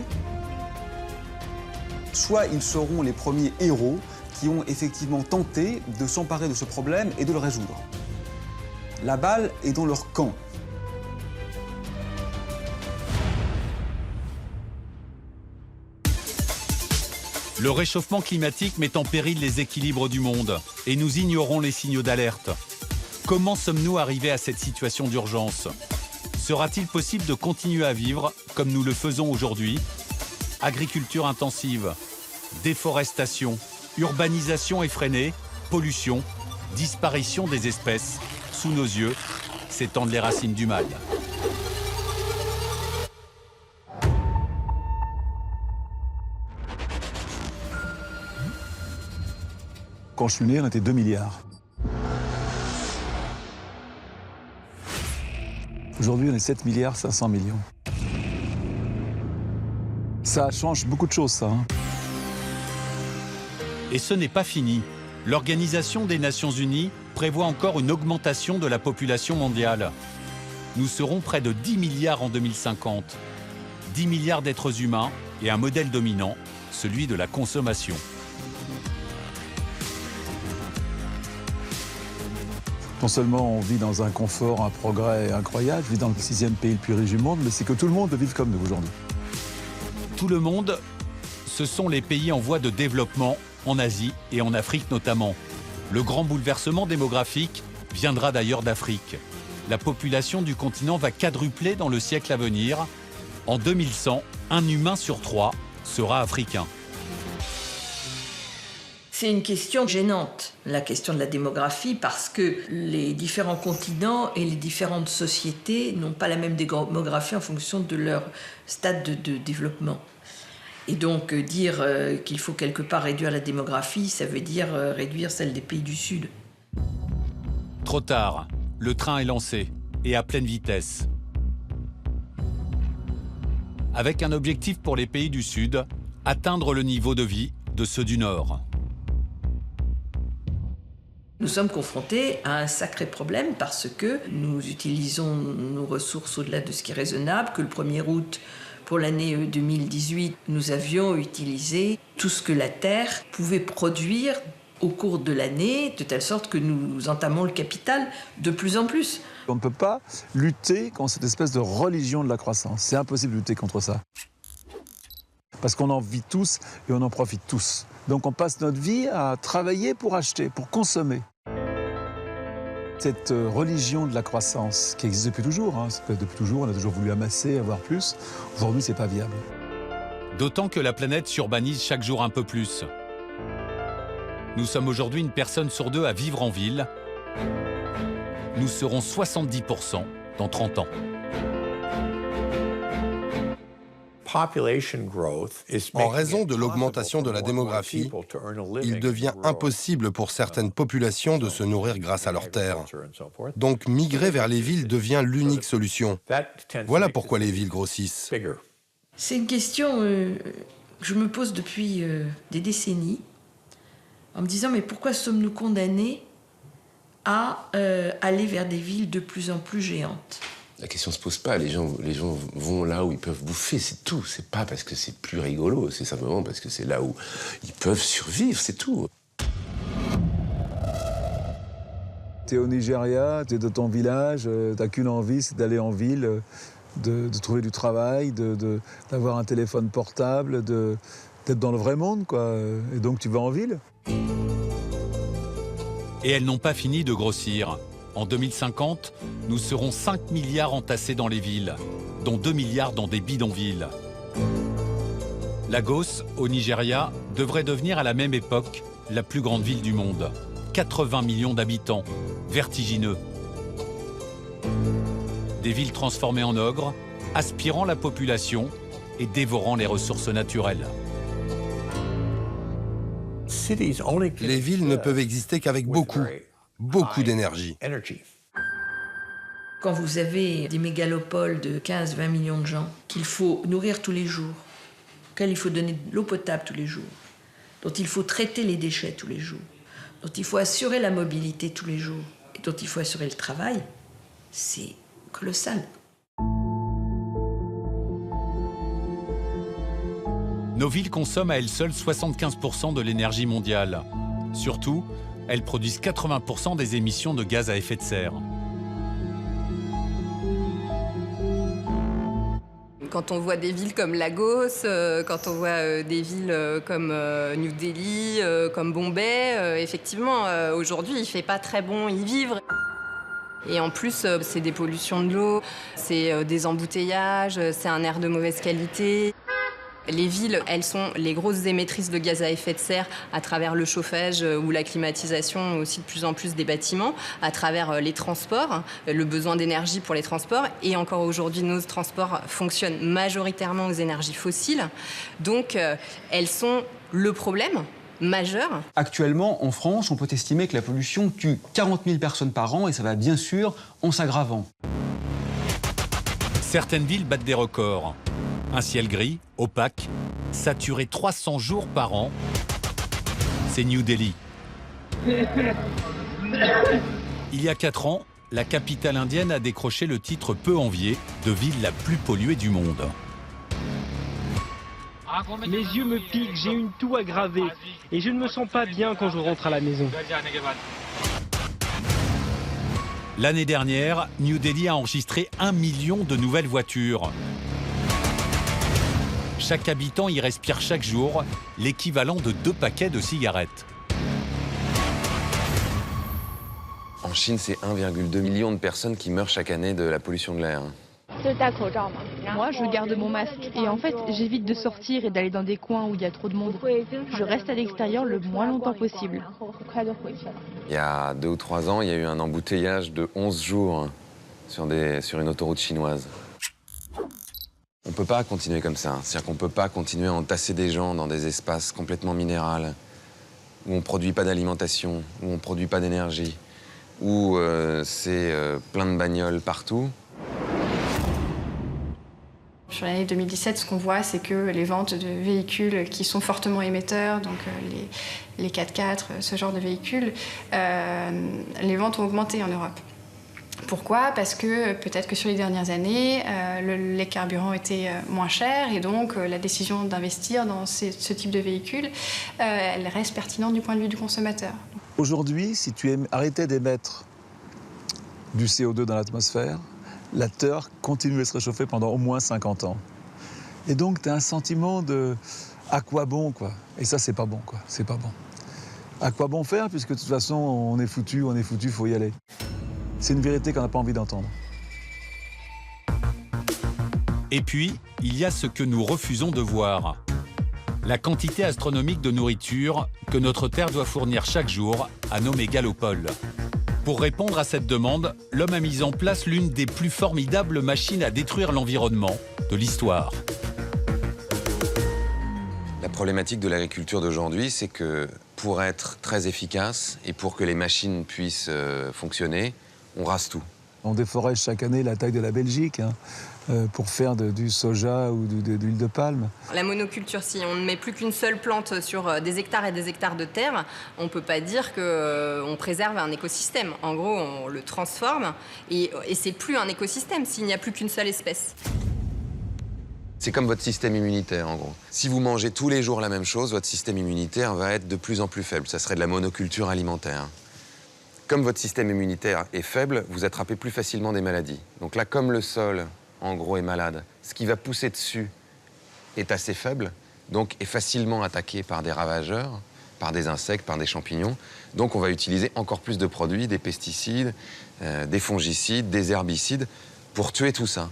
soit ils seront les premiers héros qui ont effectivement tenté de s'emparer de ce problème et de le résoudre. La balle est dans leur camp. Le réchauffement climatique met en péril les équilibres du monde et nous ignorons les signaux d'alerte. Comment sommes-nous arrivés à cette situation d'urgence? Sera-t-il possible de continuer à vivre comme nous le faisons aujourd'hui? Agriculture intensive, déforestation, urbanisation effrénée, pollution, disparition des espèces. Sous nos yeux, s'étendent les racines du mal. Quand je suis né, on était 2 milliards. Aujourd'hui, on est 7 milliards 500 millions. Ça change beaucoup de choses, ça. Et ce n'est pas fini. L'Organisation des Nations Unies prévoit encore une augmentation de la population mondiale. Nous serons près de 10 milliards en 2050. 10 milliards d'êtres humains et un modèle dominant, celui de la consommation. Non seulement on vit dans un confort, un progrès incroyable, je vis dans le 6e pays le plus riche du monde, mais c'est que tout le monde veut vivre comme nous aujourd'hui. Tout le monde, ce sont les pays en voie de développement, en Asie et en Afrique notamment. Le grand bouleversement démographique viendra d'ailleurs d'Afrique. La population du continent va quadrupler dans le siècle à venir. En 2100, un humain sur 3 sera africain. C'est une question gênante, la question de la démographie, parce que les différents continents et les différentes sociétés n'ont pas la même démographie en fonction de leur stade de développement. Et donc dire qu'il faut quelque part réduire la démographie, ça veut dire réduire celle des pays du Sud. Trop tard, le train est lancé et à pleine vitesse. Avec un objectif pour les pays du Sud, atteindre le niveau de vie de ceux du Nord. Nous sommes confrontés à un sacré problème parce que nous utilisons nos ressources au-delà de ce qui est raisonnable, que le 1er août, pour l'année 2018, nous avions utilisé tout ce que la Terre pouvait produire au cours de l'année, de telle sorte que nous entamons le capital de plus en plus. On ne peut pas lutter contre cette espèce de religion de la croissance. C'est impossible de lutter contre ça. Parce qu'on en vit tous et on en profite tous. Donc on passe notre vie à travailler pour acheter, pour consommer. Cette religion de la croissance qui existe depuis toujours, depuis toujours on a toujours voulu amasser, avoir plus. Aujourd'hui, c'est pas viable. D'autant que la planète s'urbanise chaque jour un peu plus. Nous sommes aujourd'hui une personne sur 2 à vivre en ville. Nous serons 70% dans 30 ans. En raison de l'augmentation de la démographie, il devient impossible pour certaines populations de se nourrir grâce à leurs terres. Donc migrer vers les villes devient l'unique solution. Voilà pourquoi les villes grossissent. C'est une question que je me pose depuis des décennies, en me disant mais pourquoi sommes-nous condamnés à aller vers des villes de plus en plus géantes ? La question se pose pas, les gens vont là où ils peuvent bouffer, c'est tout. C'est pas parce que c'est plus rigolo, c'est simplement parce que c'est là où ils peuvent survivre, c'est tout. T'es au Nigeria, t'es de ton village, t'as qu'une envie, c'est d'aller en ville, de trouver du travail, d'avoir un téléphone portable, d'être dans le vrai monde, quoi. Et donc tu vas en ville. Et elles n'ont pas fini de grossir. En 2050, nous serons 5 milliards entassés dans les villes, dont 2 milliards dans des bidonvilles. Lagos, au Nigeria, devrait devenir à la même époque la plus grande ville du monde. 80 millions d'habitants, vertigineux. Des villes transformées en ogres, aspirant la population et dévorant les ressources naturelles. Les villes ne peuvent exister qu'avec beaucoup d'énergie. Quand vous avez des mégalopoles de 15-20 millions de gens qu'il faut nourrir tous les jours, auxquels il faut donner de l'eau potable tous les jours, dont il faut traiter les déchets tous les jours, dont il faut assurer la mobilité tous les jours, et dont il faut assurer le travail, c'est colossal. Nos villes consomment à elles seules 75% de l'énergie mondiale. Surtout, elles produisent 80% des émissions de gaz à effet de serre. Quand on voit des villes comme Lagos, quand on voit des villes comme New Delhi, comme Bombay, effectivement, aujourd'hui, il ne fait pas très bon y vivre. Et en plus, c'est des pollutions de l'eau, c'est des embouteillages, c'est un air de mauvaise qualité. Les villes, elles sont les grosses émettrices de gaz à effet de serre à travers le chauffage ou la climatisation aussi de plus en plus des bâtiments, à travers les transports, le besoin d'énergie pour les transports. Et encore aujourd'hui, nos transports fonctionnent majoritairement aux énergies fossiles. Donc, elles sont le problème majeur. Actuellement, en France, on peut estimer que la pollution tue 40 000 personnes par an et ça va bien sûr en s'aggravant. Certaines villes battent des records. Un ciel gris, opaque, saturé 300 jours par an, c'est New Delhi. Il y a 4 ans, la capitale indienne a décroché le titre peu envié de ville la plus polluée du monde. Mes yeux me piquent, j'ai une toux aggravée et je ne me sens pas bien quand je rentre à la maison. L'année dernière, New Delhi a enregistré 1 million de nouvelles voitures. Chaque habitant y respire chaque jour l'équivalent de 2 paquets de cigarettes. En Chine, c'est 1,2 million de personnes qui meurent chaque année de la pollution de l'air. Moi, je garde mon masque et en fait, j'évite de sortir et d'aller dans des coins où il y a trop de monde. Je reste à l'extérieur le moins longtemps possible. Il y a 2 ou 3 ans, il y a eu un embouteillage de 11 jours sur une autoroute chinoise. On ne peut pas continuer comme ça. C'est-à-dire qu'on ne peut pas continuer à entasser des gens dans des espaces complètement minérales, où on ne produit pas d'alimentation, où on ne produit pas d'énergie, où c'est plein de bagnoles partout. Sur l'année 2017, ce qu'on voit, c'est que les ventes de véhicules qui sont fortement émetteurs, donc les 4x4, ce genre de véhicules, les ventes ont augmenté en Europe. Pourquoi ? Parce que peut-être que sur les dernières années, les carburants étaient moins chers et donc la décision d'investir dans ce type de véhicule, elle reste pertinente du point de vue du consommateur. Aujourd'hui, si tu arrêtais d'émettre du CO2 dans l'atmosphère, la Terre continue à se réchauffer pendant au moins 50 ans. Et donc, tu as un sentiment de « à quoi bon ?» quoi. Et ça, c'est pas bon, quoi. C'est pas bon. À quoi bon faire, puisque de toute façon, on est foutu, faut y aller. C'est une vérité qu'on n'a pas envie d'entendre. Et puis, il y a ce que nous refusons de voir. La quantité astronomique de nourriture que notre Terre doit fournir chaque jour à nos mégalopoles. Pour répondre à cette demande, l'homme a mis en place l'une des plus formidables machines à détruire l'environnement de l'histoire. La problématique de l'agriculture d'aujourd'hui, c'est que pour être très efficace et pour que les machines puissent fonctionner, on rase tout. On déforeste chaque année la taille de la Belgique pour faire du soja ou de l'huile de palme. La monoculture, si on ne met plus qu'une seule plante sur des hectares et des hectares de terre, on ne peut pas dire qu'on préserve un écosystème. En gros, on le transforme et c'est plus un écosystème s'il n'y a plus qu'une seule espèce. C'est comme votre système immunitaire, en gros. Si vous mangez tous les jours la même chose, votre système immunitaire va être de plus en plus faible. Ça serait de la monoculture alimentaire. Comme votre système immunitaire est faible, vous attrapez plus facilement des maladies. Donc là, comme le sol, en gros, est malade, ce qui va pousser dessus est assez faible, donc est facilement attaqué par des ravageurs, par des insectes, par des champignons. Donc on va utiliser encore plus de produits, des pesticides, des fongicides, des herbicides, pour tuer tout ça.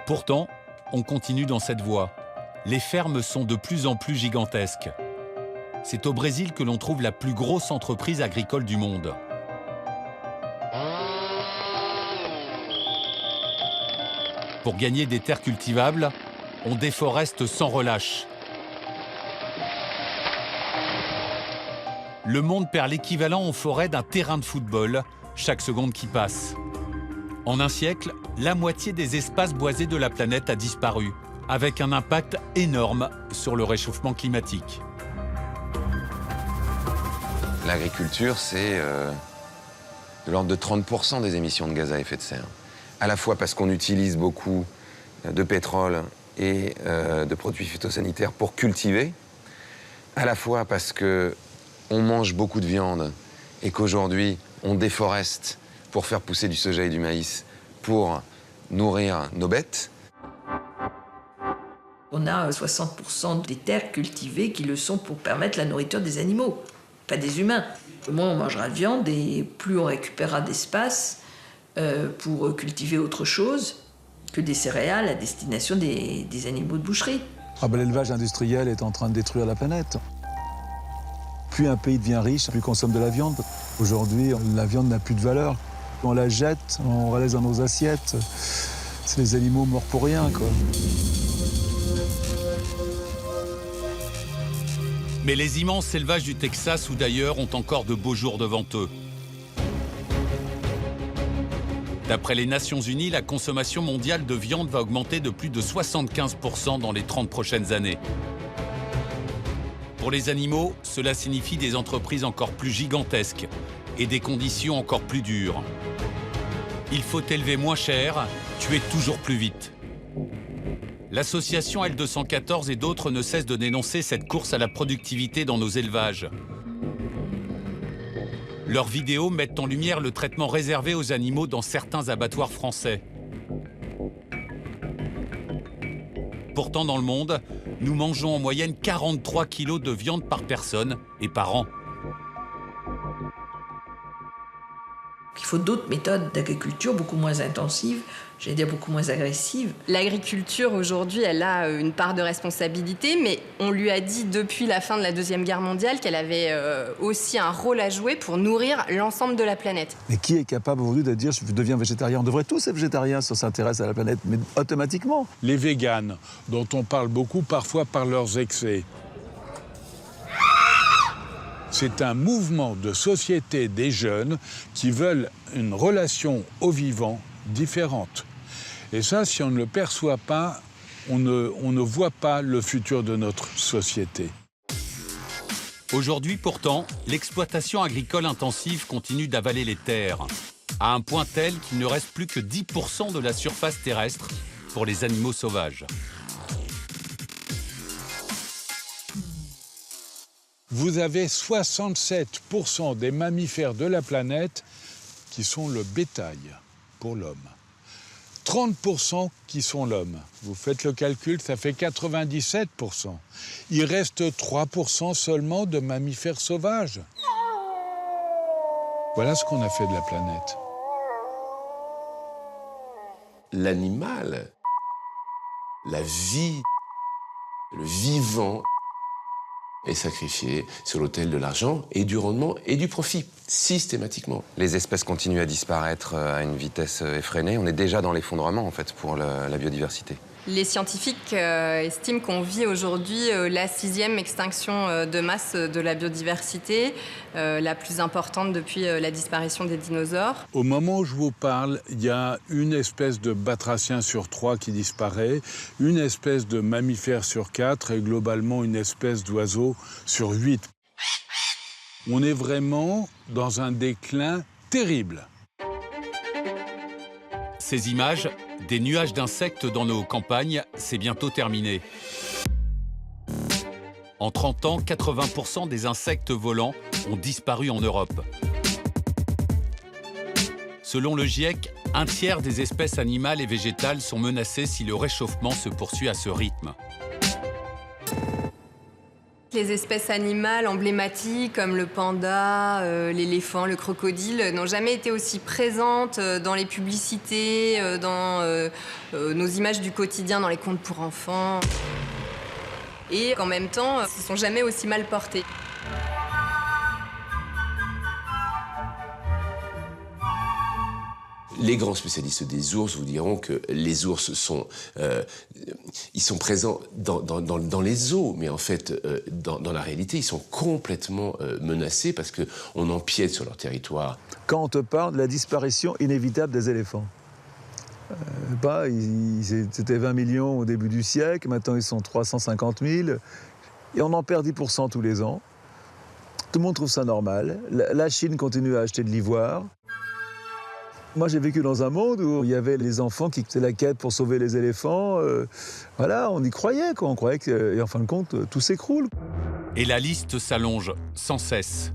Pourtant, on continue dans cette voie. Les fermes sont de plus en plus gigantesques. C'est au Brésil que l'on trouve la plus grosse entreprise agricole du monde. Pour gagner des terres cultivables, on déforeste sans relâche. Le monde perd l'équivalent en forêt d'un terrain de football chaque seconde qui passe. En un siècle, la moitié des espaces boisés de la planète a disparu, avec un impact énorme sur le réchauffement climatique. L'agriculture, c'est de l'ordre de 30% des émissions de gaz à effet de serre. À la fois parce qu'on utilise beaucoup de pétrole et de produits phytosanitaires pour cultiver, à la fois parce qu'on mange beaucoup de viande et qu'aujourd'hui, on déforeste pour faire pousser du soja et du maïs pour nourrir nos bêtes. On a 60% des terres cultivées qui le sont pour permettre la nourriture des animaux, pas des humains. Moins on mangera de viande et plus on récupérera d'espace pour cultiver autre chose que des céréales à destination des animaux de boucherie. L'élevage industriel est en train de détruire la planète. Plus un pays devient riche, plus il consomme de la viande. Aujourd'hui, la viande n'a plus de valeur. On la jette, on la laisse dans nos assiettes. C'est les animaux morts pour rien, quoi. Mais les immenses élevages du Texas ou d'ailleurs ont encore de beaux jours devant eux. D'après les Nations Unies, la consommation mondiale de viande va augmenter de plus de 75% dans les 30 prochaines années. Pour les animaux, cela signifie des entreprises encore plus gigantesques et des conditions encore plus dures. Il faut élever moins cher, tuer toujours plus vite. L'association L214 et d'autres ne cessent de dénoncer cette course à la productivité dans nos élevages. Leurs vidéos mettent en lumière le traitement réservé aux animaux dans certains abattoirs français. Pourtant, dans le monde, nous mangeons en moyenne 43 kilos de viande par personne et par an. Il faut d'autres méthodes d'agriculture beaucoup moins intensives, j'allais dire beaucoup moins agressives. L'agriculture, aujourd'hui, elle a une part de responsabilité, mais on lui a dit depuis la fin de la Deuxième Guerre mondiale qu'elle avait aussi un rôle à jouer pour nourrir l'ensemble de la planète. Mais qui est capable aujourd'hui de dire « je deviens végétarien » On devrait tous être végétariens si on s'intéresse à la planète, mais automatiquement. Les véganes, dont on parle beaucoup parfois par leurs excès. C'est un mouvement de société des jeunes qui veulent une relation au vivant différente. Et ça, si on ne le perçoit pas, on ne voit pas le futur de notre société. Aujourd'hui, pourtant, l'exploitation agricole intensive continue d'avaler les terres, à un point tel qu'il ne reste plus que 10% de la surface terrestre pour les animaux sauvages. Vous avez 67% des mammifères de la planète qui sont le bétail pour l'homme. 30% qui sont l'homme. Vous faites le calcul, ça fait 97%. Il reste 3% seulement de mammifères sauvages. Voilà ce qu'on a fait de la planète. L'animal, la vie, le vivant est sacrifié sur l'autel de l'argent et du rendement et du profit, systématiquement. Les espèces continuent à disparaître à une vitesse effrénée. On est déjà dans l'effondrement, en fait, pour la biodiversité. Les scientifiques estiment qu'on vit aujourd'hui la 6e extinction de masse de la biodiversité, la plus importante depuis la disparition des dinosaures. Au moment où je vous parle, il y a une espèce de batracien sur 3 qui disparaît, une espèce de mammifère sur 4 et globalement une espèce d'oiseau sur 8. On est vraiment dans un déclin terrible. Ces images, des nuages d'insectes dans nos campagnes, c'est bientôt terminé. En 30 ans, 80% des insectes volants ont disparu en Europe. Selon le GIEC, un tiers des espèces animales et végétales sont menacées si le réchauffement se poursuit à ce rythme. Les espèces animales emblématiques comme le panda, l'éléphant, le crocodile n'ont jamais été aussi présentes dans les publicités, dans nos images du quotidien, dans les contes pour enfants. Et en même temps, ils ne sont jamais aussi mal portés. Les grands spécialistes des ours vous diront que les ours sont, ils sont présents dans les zoos, mais en fait, dans la réalité, ils sont complètement menacés parce qu'on empiète sur leur territoire. Quand on te parle de la disparition inévitable des éléphants, c'était 20 millions au début du siècle, maintenant ils sont 350 000, et on en perd 10% tous les ans. Tout le monde trouve ça normal. La Chine continue à acheter de l'ivoire. Moi, j'ai vécu dans un monde où il y avait les enfants qui faisaient la quête pour sauver les éléphants. Voilà, on y croyait, quoi. On croyait que, et en fin de compte, tout s'écroule. Et la liste s'allonge sans cesse.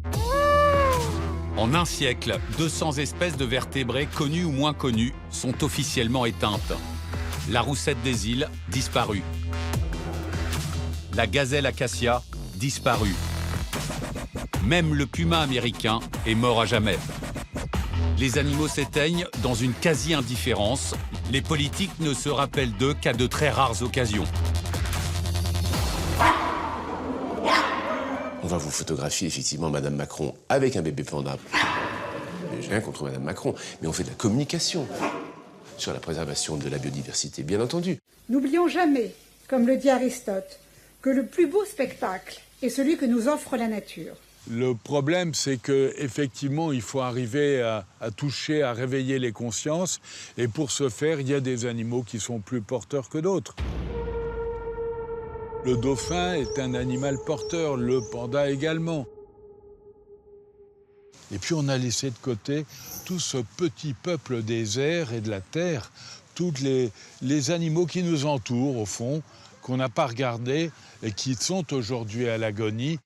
En un siècle, 200 espèces de vertébrés, connues ou moins connues, sont officiellement éteintes. La roussette des îles, disparue. La gazelle acacia, disparue. Même le puma américain est mort à jamais. Les animaux s'éteignent dans une quasi-indifférence. Les politiques ne se rappellent d'eux qu'à de très rares occasions. On va vous photographier effectivement Madame Macron avec un bébé panda. J'ai rien contre Madame Macron, mais on fait de la communication sur la préservation de la biodiversité, bien entendu. N'oublions jamais, comme le dit Aristote, que le plus beau spectacle est celui que nous offre la nature. Le problème, c'est qu'effectivement, il faut arriver à toucher, à réveiller les consciences. Et pour ce faire, il y a des animaux qui sont plus porteurs que d'autres. Le dauphin est un animal porteur, le panda également. Et puis on a laissé de côté tout ce petit peuple des airs et de la terre, tous les animaux qui nous entourent, au fond, qu'on n'a pas regardés et qui sont aujourd'hui à l'agonie,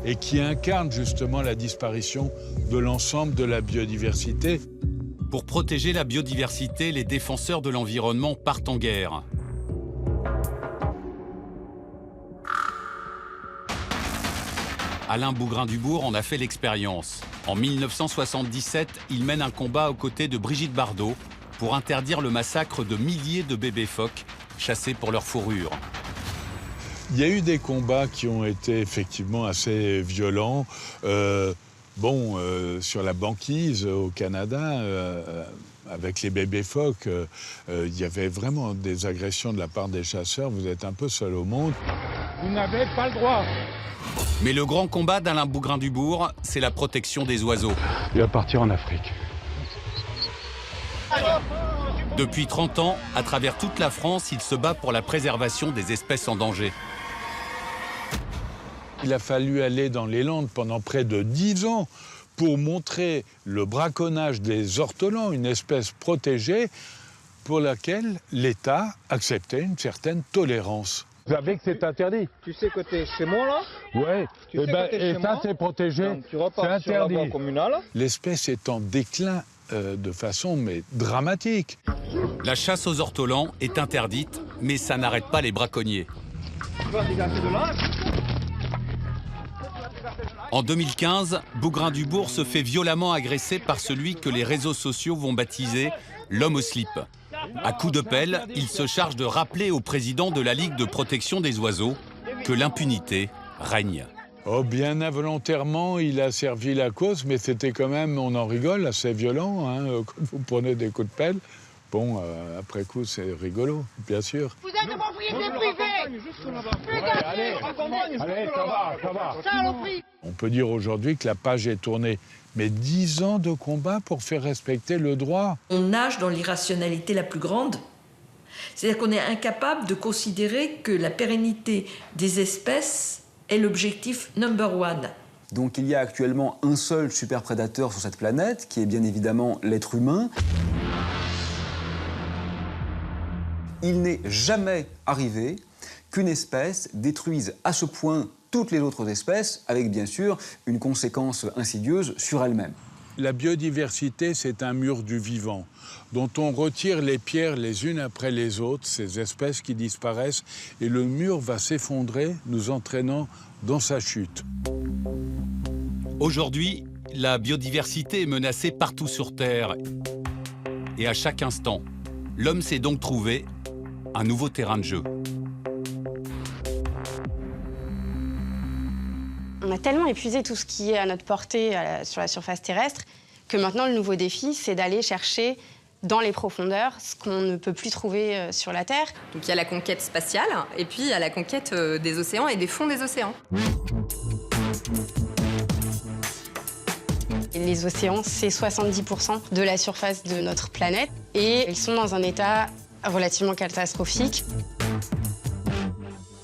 et qui incarne justement la disparition de l'ensemble de la biodiversité. Pour protéger la biodiversité, les défenseurs de l'environnement partent en guerre. Alain Bougrain-Dubourg en a fait l'expérience. En 1977, il mène un combat aux côtés de Brigitte Bardot pour interdire le massacre de milliers de bébés phoques chassés pour leur fourrure. Il y a eu des combats qui ont été effectivement assez violents. Sur la banquise au Canada, avec les bébés phoques, il y avait vraiment des agressions de la part des chasseurs. Vous êtes un peu seul au monde. Vous n'avez pas le droit. Mais le grand combat d'Alain Bougrain-Dubourg, c'est la protection des oiseaux. Il va partir en Afrique. Depuis 30 ans, à travers toute la France, il se bat pour la préservation des espèces en danger. Il a fallu aller dans les Landes pendant près de 10 ans pour montrer le braconnage des ortolans, une espèce protégée pour laquelle l'État acceptait une certaine tolérance. Vous savez que c'est interdit. Tu sais que tu es chez moi, là? Oui, et ça c'est protégé, c'est interdit. L'espèce est en déclin de façon dramatique. La chasse aux ortolans est interdite, mais ça n'arrête pas les braconniers. En 2015, Bougrain-Dubourg se fait violemment agresser par celui que les réseaux sociaux vont baptiser l'homme au slip. À coups de pelle, il se charge de rappeler au président de la Ligue de protection des oiseaux que l'impunité règne. Oh, bien involontairement, il a servi la cause, mais c'était quand même, on en rigole, assez violent, hein, quand vous prenez des coups de pelle. Bon, après coup, c'est rigolo, bien sûr. Vous êtes de propriété privée. Allez, ça va. On peut dire aujourd'hui que la page est tournée. Mais 10 ans de combat pour faire respecter le droit. On nage dans l'irrationalité la plus grande. C'est-à-dire qu'on est incapable de considérer que la pérennité des espèces est l'objectif number one. Donc il y a actuellement un seul superprédateur sur cette planète, qui est bien évidemment l'être humain. Il n'est jamais arrivé qu'une espèce détruise à ce point toutes les autres espèces, avec bien sûr une conséquence insidieuse sur elles-mêmes. La biodiversité, c'est un mur du vivant, dont on retire les pierres les unes après les autres, ces espèces qui disparaissent, et le mur va s'effondrer, nous entraînant dans sa chute. Aujourd'hui, la biodiversité est menacée partout sur Terre. Et à chaque instant, l'homme s'est donc trouvé un nouveau terrain de jeu. On a tellement épuisé tout ce qui est à notre portée sur la surface terrestre que maintenant le nouveau défi, c'est d'aller chercher dans les profondeurs ce qu'on ne peut plus trouver sur la Terre. Donc il y a la conquête spatiale et puis il y a la conquête des océans et des fonds des océans. Les océans, c'est 70% de la surface de notre planète et ils sont dans un état relativement catastrophique.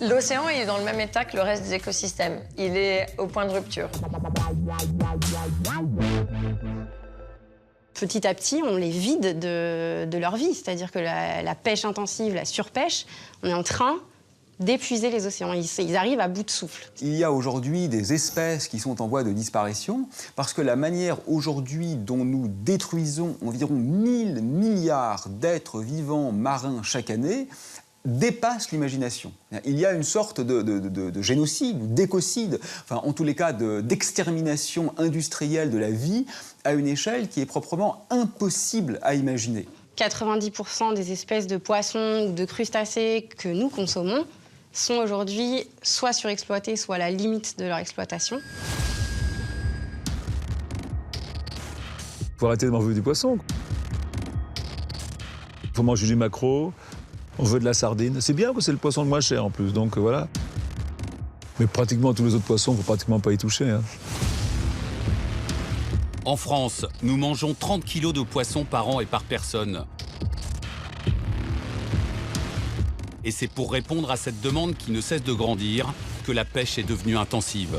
L'océan est dans le même état que le reste des écosystèmes. Il est au point de rupture. Petit à petit, on les vide de leur vie. C'est-à-dire que la pêche intensive, la surpêche, on est en train d'épuiser les océans. Ils arrivent à bout de souffle. Il y a aujourd'hui des espèces qui sont en voie de disparition parce que la manière aujourd'hui dont nous détruisons environ 1000 milliards d'êtres vivants marins chaque année dépasse l'imagination. Il y a une sorte de génocide, d'écocide, enfin en tous les cas d'extermination industrielle de la vie à une échelle qui est proprement impossible à imaginer. 90% des espèces de poissons ou de crustacés que nous consommons sont aujourd'hui soit surexploitées, soit à la limite de leur exploitation. Faut arrêter de manger du poisson. Faut manger du maquereau. On veut de la sardine. C'est bien que c'est le poisson le moins cher en plus, donc voilà. Mais pratiquement tous les autres poissons, il ne faut pratiquement pas y toucher. Hein. En France, nous mangeons 30 kilos de poissons par an et par personne. Et c'est pour répondre à cette demande qui ne cesse de grandir que la pêche est devenue intensive.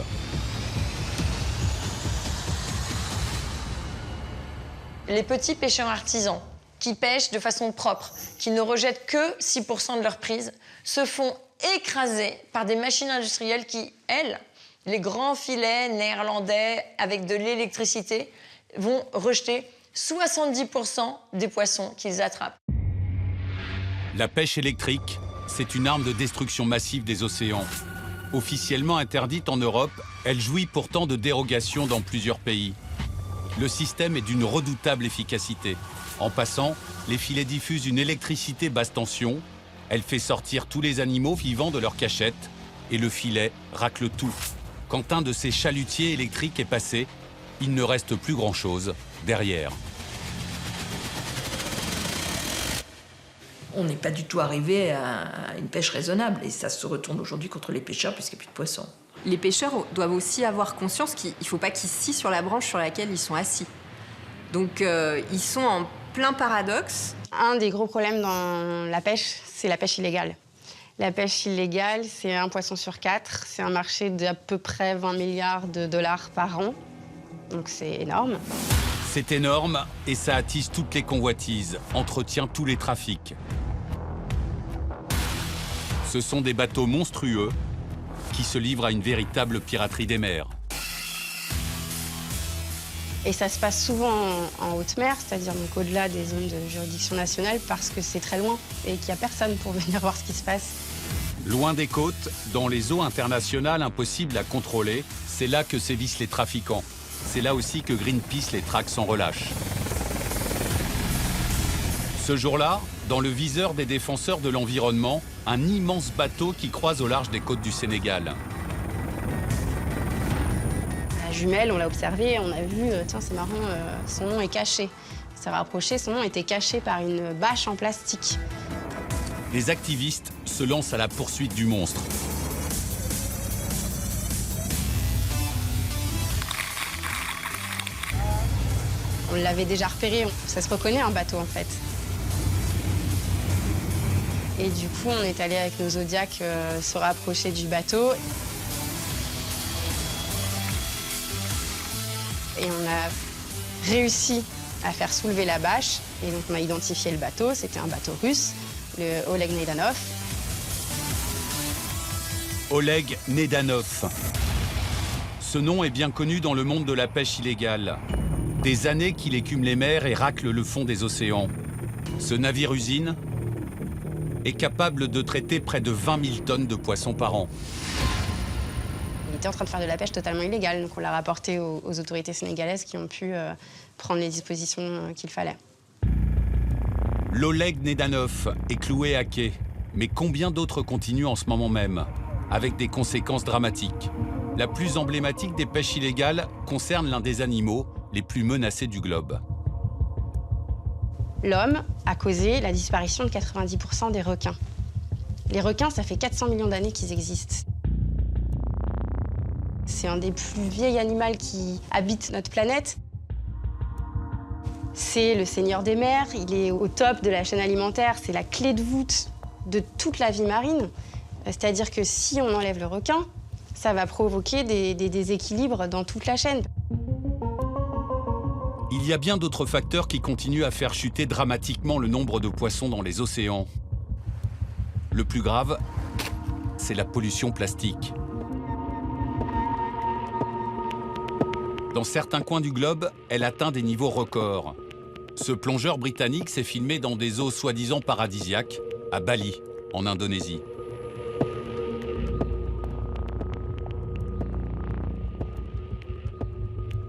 Les petits pêcheurs artisans qui pêchent de façon propre, qui ne rejettent que 6% de leur prise, se font écraser par des machines industrielles qui, elles, les grands filets néerlandais avec de l'électricité, vont rejeter 70% des poissons qu'ils attrapent. La pêche électrique, c'est une arme de destruction massive des océans. Officiellement interdite en Europe, elle jouit pourtant de dérogations dans plusieurs pays. Le système est d'une redoutable efficacité. En passant, les filets diffusent une électricité basse tension. Elle fait sortir tous les animaux vivants de leur cachette et le filet racle tout. Quand un de ces chalutiers électriques est passé, il ne reste plus grand-chose derrière. On n'est pas du tout arrivé à une pêche raisonnable et ça se retourne aujourd'hui contre les pêcheurs puisqu'il n'y a plus de poissons. Les pêcheurs doivent aussi avoir conscience qu'il ne faut pas qu'ils scient sur la branche sur laquelle ils sont assis. Donc ils sont en plein paradoxe. Un des gros problèmes dans la pêche, c'est la pêche illégale. La pêche illégale, c'est 1 poisson sur 4. C'est un marché d'à peu près 20 milliards de dollars par an. Donc c'est énorme. C'est énorme et ça attise toutes les convoitises, entretient tous les trafics. Ce sont des bateaux monstrueux qui se livrent à une véritable piraterie des mers. Et ça se passe souvent en haute mer, c'est-à-dire donc au-delà des zones de juridiction nationale, parce que c'est très loin et qu'il n'y a personne pour venir voir ce qui se passe. Loin des côtes, dans les eaux internationales impossibles à contrôler, c'est là que sévissent les trafiquants. C'est là aussi que Greenpeace les traque sans relâche. Ce jour-là, dans le viseur des défenseurs de l'environnement, un immense bateau qui croise au large des côtes du Sénégal. La jumelle, on l'a observé, on a vu, tiens c'est marrant, son nom est caché. Ça va rapprocher, son nom était caché par une bâche en plastique. Les activistes se lancent à la poursuite du monstre. On l'avait déjà repéré, ça se reconnaît un bateau en fait. Et du coup, on est allé avec nos Zodiacs se rapprocher du bateau. Et on a réussi à faire soulever la bâche. Et donc on a identifié le bateau, c'était un bateau russe, le Oleg Nedanov. Oleg Nedanov. Ce nom est bien connu dans le monde de la pêche illégale. Des années qu'il écume les mers et racle le fond des océans. Ce navire-usine est capable de traiter près de 20 000 tonnes de poissons par an. Il était en train de faire de la pêche totalement illégale, donc on l'a rapporté aux autorités sénégalaises qui ont pu prendre les dispositions qu'il fallait. L'Oleg Nedanov est cloué à quai, mais combien d'autres continuent en ce moment même, avec des conséquences dramatiques. La plus emblématique des pêches illégales concerne l'un des animaux les plus menacés du globe. L'homme a causé la disparition de 90% des requins. Les requins, ça fait 400 millions d'années qu'ils existent. C'est un des plus vieils animaux qui habite notre planète. C'est le seigneur des mers, il est au top de la chaîne alimentaire, c'est la clé de voûte de toute la vie marine. C'est-à-dire que si on enlève le requin, ça va provoquer des déséquilibres dans toute la chaîne. Il y a bien d'autres facteurs qui continuent à faire chuter dramatiquement le nombre de poissons dans les océans. Le plus grave, c'est la pollution plastique. Dans certains coins du globe, elle atteint des niveaux records. Ce plongeur britannique s'est filmé dans des eaux soi-disant paradisiaques, à Bali, en Indonésie.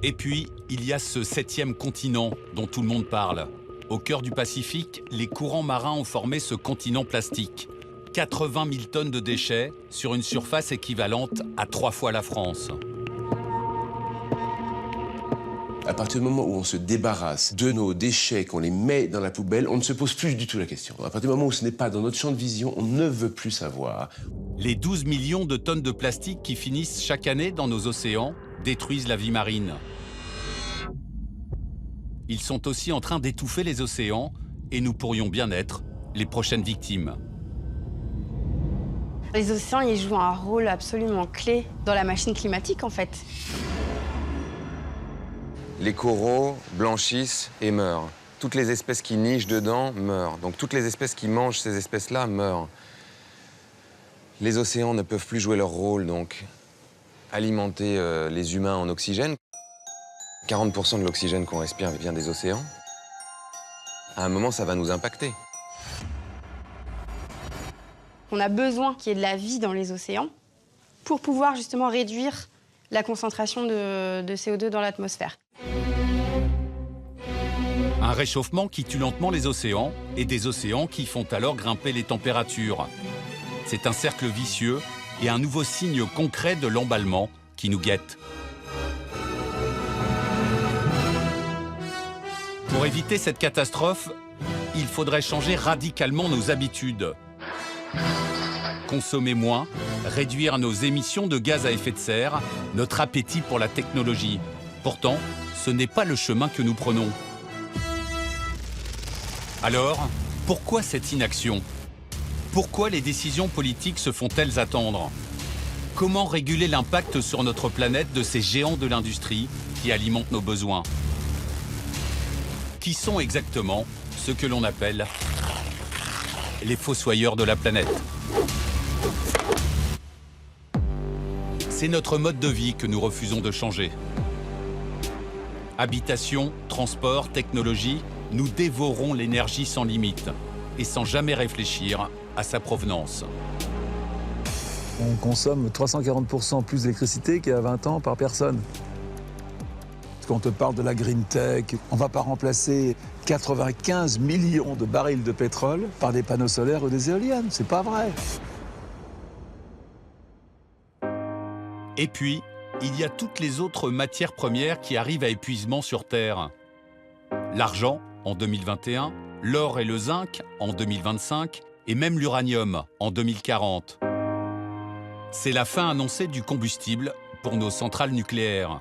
Et puis, il y a ce 7e continent dont tout le monde parle. Au cœur du Pacifique, les courants marins ont formé ce continent plastique. 80 000 tonnes de déchets sur une surface équivalente à 3 fois la France. À partir du moment où on se débarrasse de nos déchets, qu'on les met dans la poubelle, on ne se pose plus du tout la question. À partir du moment où ce n'est pas dans notre champ de vision, on ne veut plus savoir. Les 12 millions de tonnes de plastique qui finissent chaque année dans nos océans détruisent la vie marine. Ils sont aussi en train d'étouffer les océans et nous pourrions bien être les prochaines victimes. Les océans, ils jouent un rôle absolument clé dans la machine climatique, en fait. Les coraux blanchissent et meurent. Toutes les espèces qui nichent dedans meurent. Donc toutes les espèces qui mangent ces espèces-là meurent. Les océans ne peuvent plus jouer leur rôle, donc alimenter les humains en oxygène. 40% de l'oxygène qu'on respire vient des océans. À un moment, ça va nous impacter. On a besoin qu'il y ait de la vie dans les océans pour pouvoir justement réduire la concentration de CO2 dans l'atmosphère. Un réchauffement qui tue lentement les océans et des océans qui font alors grimper les températures. C'est un cercle vicieux et un nouveau signe concret de l'emballement qui nous guette. Pour éviter cette catastrophe, il faudrait changer radicalement nos habitudes. Consommer moins, réduire nos émissions de gaz à effet de serre, notre appétit pour la technologie. Pourtant, ce n'est pas le chemin que nous prenons. Alors, pourquoi cette inaction? Pourquoi les décisions politiques se font-elles attendre? Comment réguler l'impact sur notre planète de ces géants de l'industrie qui alimentent nos besoins? Qui sont exactement ceux que l'on appelle les fossoyeurs de la planète? C'est notre mode de vie que nous refusons de changer. Habitation, transport, technologie, nous dévorons l'énergie sans limite et sans jamais réfléchir à sa provenance. On consomme 340% plus d'électricité qu'il y a 20 ans par personne. Quand on te parle de la green tech, on ne va pas remplacer 95 millions de barils de pétrole par des panneaux solaires ou des éoliennes. C'est pas vrai. Et puis, il y a toutes les autres matières premières qui arrivent à épuisement sur Terre. L'argent, en 2021, l'or et le zinc, en 2025, et même l'uranium, en 2040. C'est la fin annoncée du combustible pour nos centrales nucléaires.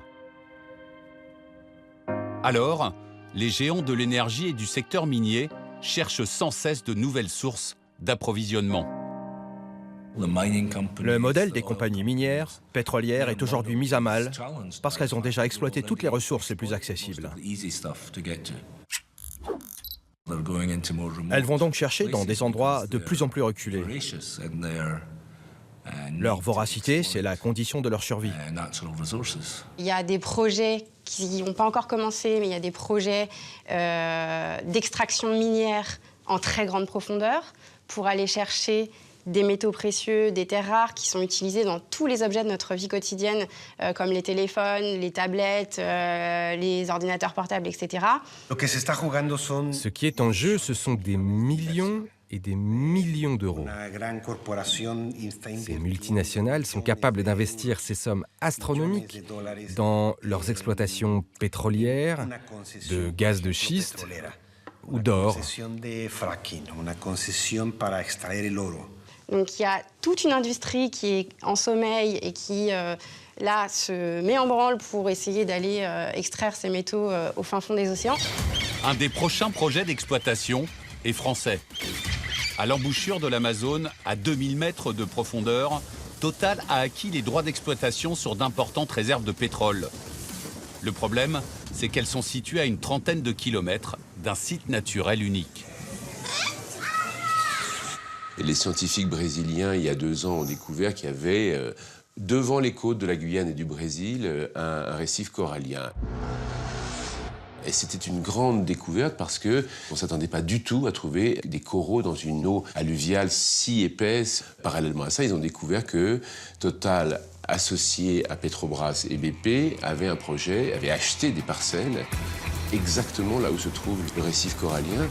Alors, les géants de l'énergie et du secteur minier cherchent sans cesse de nouvelles sources d'approvisionnement. Le modèle des compagnies minières, pétrolières est aujourd'hui mis à mal parce qu'elles ont déjà exploité toutes les ressources les plus accessibles. Elles vont donc chercher dans des endroits de plus en plus reculés. Leur voracité, c'est la condition de leur survie. Il y a des projets qui n'ont pas encore commencé, mais il y a des projets d'extraction minière en très grande profondeur pour aller chercher des métaux précieux, des terres rares qui sont utilisés dans tous les objets de notre vie quotidienne, comme les téléphones, les tablettes, les ordinateurs portables, etc. Ce qui est en jeu, ce sont des millions et des millions d'euros. Ces multinationales sont capables d'investir ces sommes astronomiques dans leurs exploitations pétrolières, de gaz de schiste ou d'or. Donc il y a toute une industrie qui est en sommeil et qui, là, se met en branle pour essayer d'aller extraire ces métaux au fin fond des océans. Un des prochains projets d'exploitation est français. À l'embouchure de l'Amazone, à 2000 mètres de profondeur, Total a acquis les droits d'exploitation sur d'importantes réserves de pétrole. Le problème, c'est qu'elles sont situées à une trentaine de kilomètres d'un site naturel unique. Et les scientifiques brésiliens, il y a 2 ans, ont découvert qu'il y avait, devant les côtes de la Guyane et du Brésil, un récif corallien. Et c'était une grande découverte parce qu'on ne s'attendait pas du tout à trouver des coraux dans une eau alluviale si épaisse. Parallèlement à ça, ils ont découvert que Total, associé à Petrobras et BP, avait un projet, avait acheté des parcelles exactement là où se trouve le récif corallien.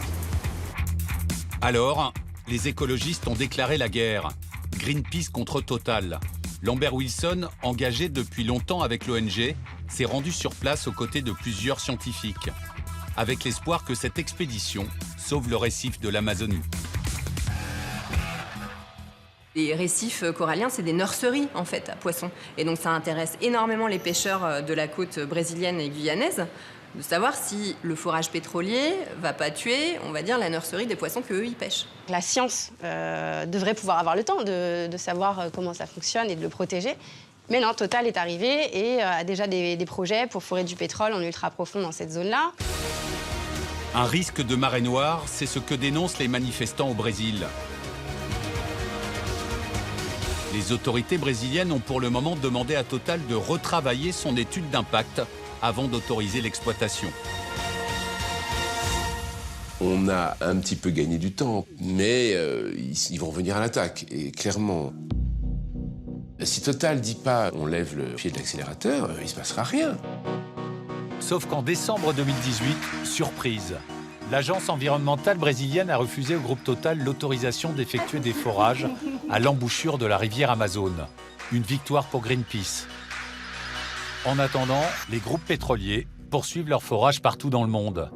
Alors, les écologistes ont déclaré la guerre. Greenpeace contre Total. Lambert Wilson, engagé depuis longtemps avec l'ONG, s'est rendu sur place aux côtés de plusieurs scientifiques, avec l'espoir que cette expédition sauve le récif de l'Amazonie. Les récifs coralliens, c'est des nurseries, en fait, à poissons. Et donc ça intéresse énormément les pêcheurs de la côte brésilienne et guyanaise, de savoir si le forage pétrolier va pas tuer, on va dire, la nurserie des poissons qu'eux, ils pêchent. La science devrait pouvoir avoir le temps de savoir comment ça fonctionne et de le protéger. Mais non, Total est arrivé et a déjà des projets pour forer du pétrole en ultra profond dans cette zone-là. Un risque de marée noire, c'est ce que dénoncent les manifestants au Brésil. Les autorités brésiliennes ont pour le moment demandé à Total de retravailler son étude d'impact avant d'autoriser l'exploitation. On a un petit peu gagné du temps, mais ils vont venir à l'attaque, et clairement. Si Total ne dit pas on lève le pied de l'accélérateur, il ne se passera rien. Sauf qu'en décembre 2018, surprise, l'agence environnementale brésilienne a refusé au groupe Total l'autorisation d'effectuer des forages à l'embouchure de la rivière Amazone. Une victoire pour Greenpeace. En attendant, les groupes pétroliers poursuivent leurs forages partout dans le monde.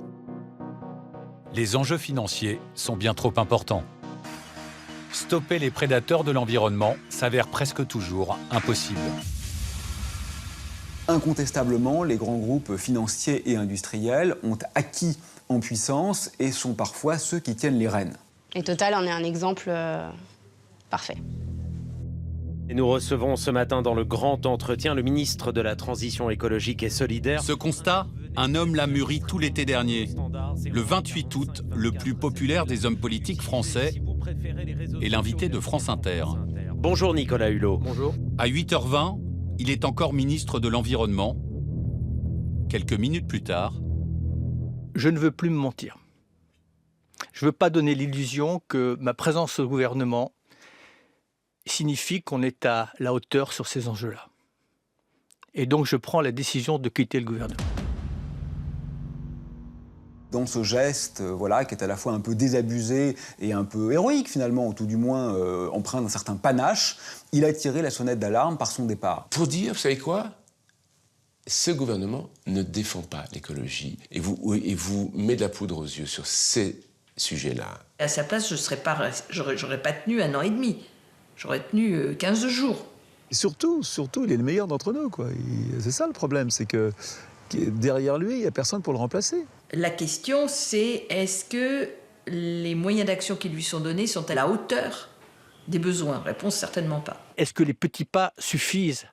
Les enjeux financiers sont bien trop importants. Stopper les prédateurs de l'environnement s'avère presque toujours impossible. Incontestablement, les grands groupes financiers et industriels ont acquis en puissance et sont parfois ceux qui tiennent les rênes. Et Total en est un exemple parfait. Et nous recevons ce matin dans le grand entretien le ministre de la Transition écologique et solidaire. Ce constat, un homme l'a mûri tout l'été dernier. Le 28 août, le plus populaire des hommes politiques français est l'invité de France Inter. Bonjour Nicolas Hulot. Bonjour. À 8h20, il est encore ministre de l'Environnement. Quelques minutes plus tard... Je ne veux plus me mentir. Je ne veux pas donner l'illusion que ma présence au gouvernement signifie qu'on est à la hauteur sur ces enjeux-là. Et donc je prends la décision de quitter le gouvernement. Dans ce geste, qui est à la fois un peu désabusé et un peu héroïque finalement, ou tout du moins empreint d'un certain panache, il a tiré la sonnette d'alarme par son départ. Pour dire, vous savez quoi ? Ce gouvernement ne défend pas l'écologie et vous met de la poudre aux yeux sur ces sujets-là. À sa place, j'aurais pas tenu 1 an et demi. J'aurais tenu 15 jours. Et surtout, il est le meilleur d'entre nous, quoi. C'est ça le problème, c'est que derrière lui, il n'y a personne pour le remplacer. La question, c'est est-ce que les moyens d'action qui lui sont donnés sont à la hauteur des besoins ? Réponse, certainement pas. Est-ce que les petits pas suffisent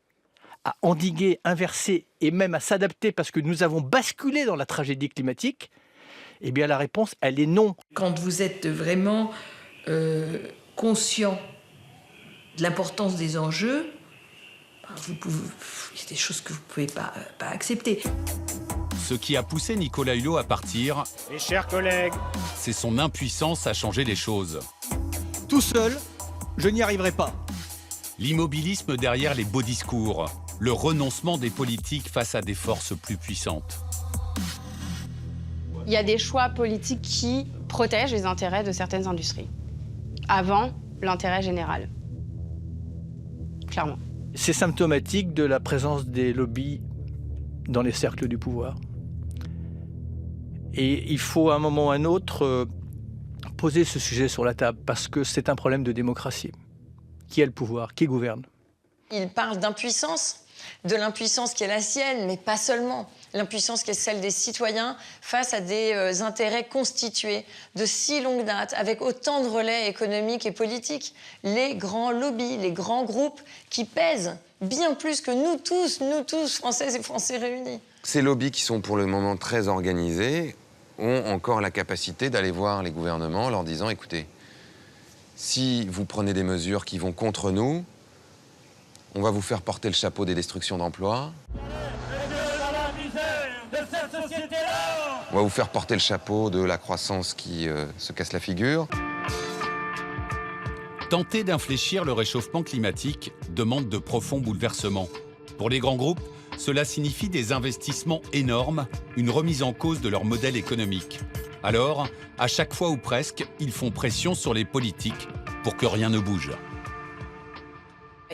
à endiguer, inverser et même à s'adapter parce que nous avons basculé dans la tragédie climatique ? Eh bien, la réponse, elle est non. Quand vous êtes vraiment conscient de l'importance des enjeux, il y a des choses que vous ne pouvez pas accepter. Ce qui a poussé Nicolas Hulot à partir, mes chers collègues, c'est son impuissance à changer les choses. Tout seul, je n'y arriverai pas. L'immobilisme derrière les beaux discours, le renoncement des politiques face à des forces plus puissantes. Il y a des choix politiques qui protègent les intérêts de certaines industries, avant l'intérêt général. Clairement. C'est symptomatique de la présence des lobbies dans les cercles du pouvoir. Et il faut à un moment ou à un autre poser ce sujet sur la table, parce que c'est un problème de démocratie. Qui a le pouvoir ? Qui gouverne ? Il parle d'impuissance, de l'impuissance qui est la sienne, mais pas seulement. L'impuissance qui est celle des citoyens face à des intérêts constitués de si longue date, avec autant de relais économiques et politiques. Les grands lobbies, les grands groupes qui pèsent bien plus que nous tous, Françaises et Français réunis. Ces lobbies qui sont pour le moment très organisés ont encore la capacité d'aller voir les gouvernements en leur disant « Écoutez, si vous prenez des mesures qui vont contre nous, on va vous faire porter le chapeau des destructions d'emplois. On va vous faire porter le chapeau de la croissance qui se casse la figure. » Tenter d'infléchir le réchauffement climatique demande de profonds bouleversements. Pour les grands groupes, cela signifie des investissements énormes, une remise en cause de leur modèle économique. Alors, à chaque fois ou presque, ils font pression sur les politiques pour que rien ne bouge.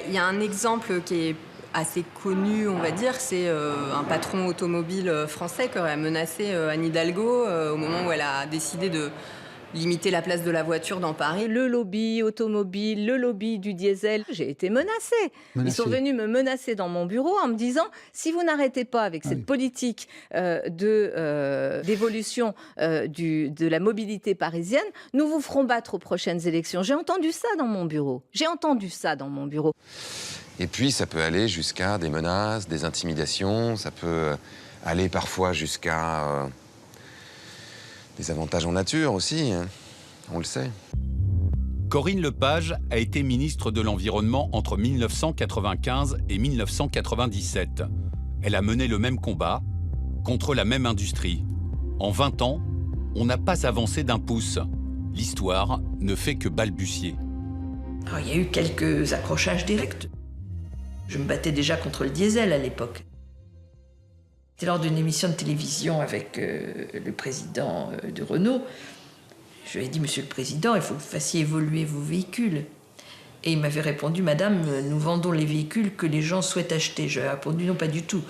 Il y a un exemple qui est assez connu, on va dire, c'est un patron automobile français qui aurait menacé Anne Hidalgo au moment où elle a décidé de limiter la place de la voiture dans Paris. Le lobby automobile, le lobby du diesel, j'ai été menacée. Ils sont venus me menacer dans mon bureau en me disant « Si vous n'arrêtez pas avec cette politique d'évolution de la mobilité parisienne, nous vous ferons battre aux prochaines élections. » J'ai entendu ça dans mon bureau. Et puis, ça peut aller jusqu'à des menaces, des intimidations, ça peut aller parfois jusqu'à des avantages en nature aussi, hein. On le sait. Corinne Lepage a été ministre de l'Environnement entre 1995 et 1997. Elle a mené le même combat contre la même industrie. En 20 ans, on n'a pas avancé d'un pouce. L'histoire ne fait que balbutier. Alors, il y a eu quelques accrochages directs. Je me battais déjà contre le diesel à l'époque. C'était lors d'une émission de télévision avec le président de Renault. Je lui ai dit, Monsieur le Président, il faut que vous fassiez évoluer vos véhicules. Et il m'avait répondu, Madame, nous vendons les véhicules que les gens souhaitent acheter. Je lui ai répondu, non, pas du tout.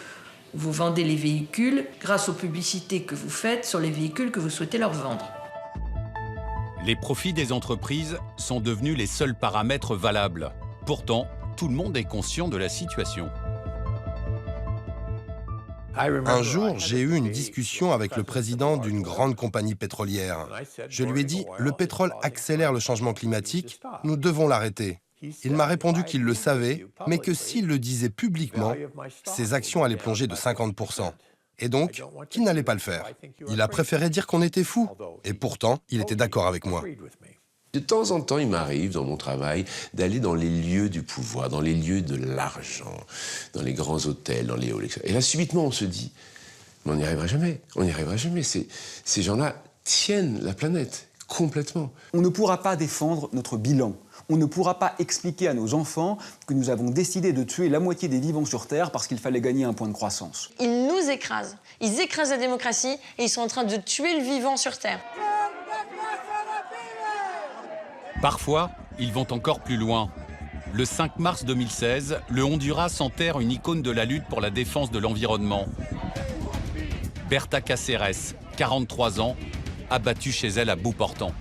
Vous vendez les véhicules grâce aux publicités que vous faites sur les véhicules que vous souhaitez leur vendre. Les profits des entreprises sont devenus les seuls paramètres valables. Pourtant, tout le monde est conscient de la situation. Un jour, j'ai eu une discussion avec le président d'une grande compagnie pétrolière. Je lui ai dit, le pétrole accélère le changement climatique, nous devons l'arrêter. Il m'a répondu qu'il le savait, mais que s'il le disait publiquement, ses actions allaient plonger de 50%. Et donc, qu'il n'allait pas le faire. Il a préféré dire qu'on était fous. Et pourtant, il était d'accord avec moi. De temps en temps, il m'arrive, dans mon travail, d'aller dans les lieux du pouvoir, dans les lieux de l'argent, dans les grands hôtels, dans les halls, etc. Et là, subitement, on se dit, mais on n'y arrivera jamais, on n'y arrivera jamais. Ces gens-là tiennent la planète, complètement. On ne pourra pas défendre notre bilan. On ne pourra pas expliquer à nos enfants que nous avons décidé de tuer la moitié des vivants sur Terre parce qu'il fallait gagner un point de croissance. Ils nous écrasent. Ils écrasent la démocratie et ils sont en train de tuer le vivant sur Terre. Parfois, ils vont encore plus loin. Le 5 mars 2016, le Honduras enterre une icône de la lutte pour la défense de l'environnement. Berta Cáceres, 43 ans, abattue chez elle à bout portant.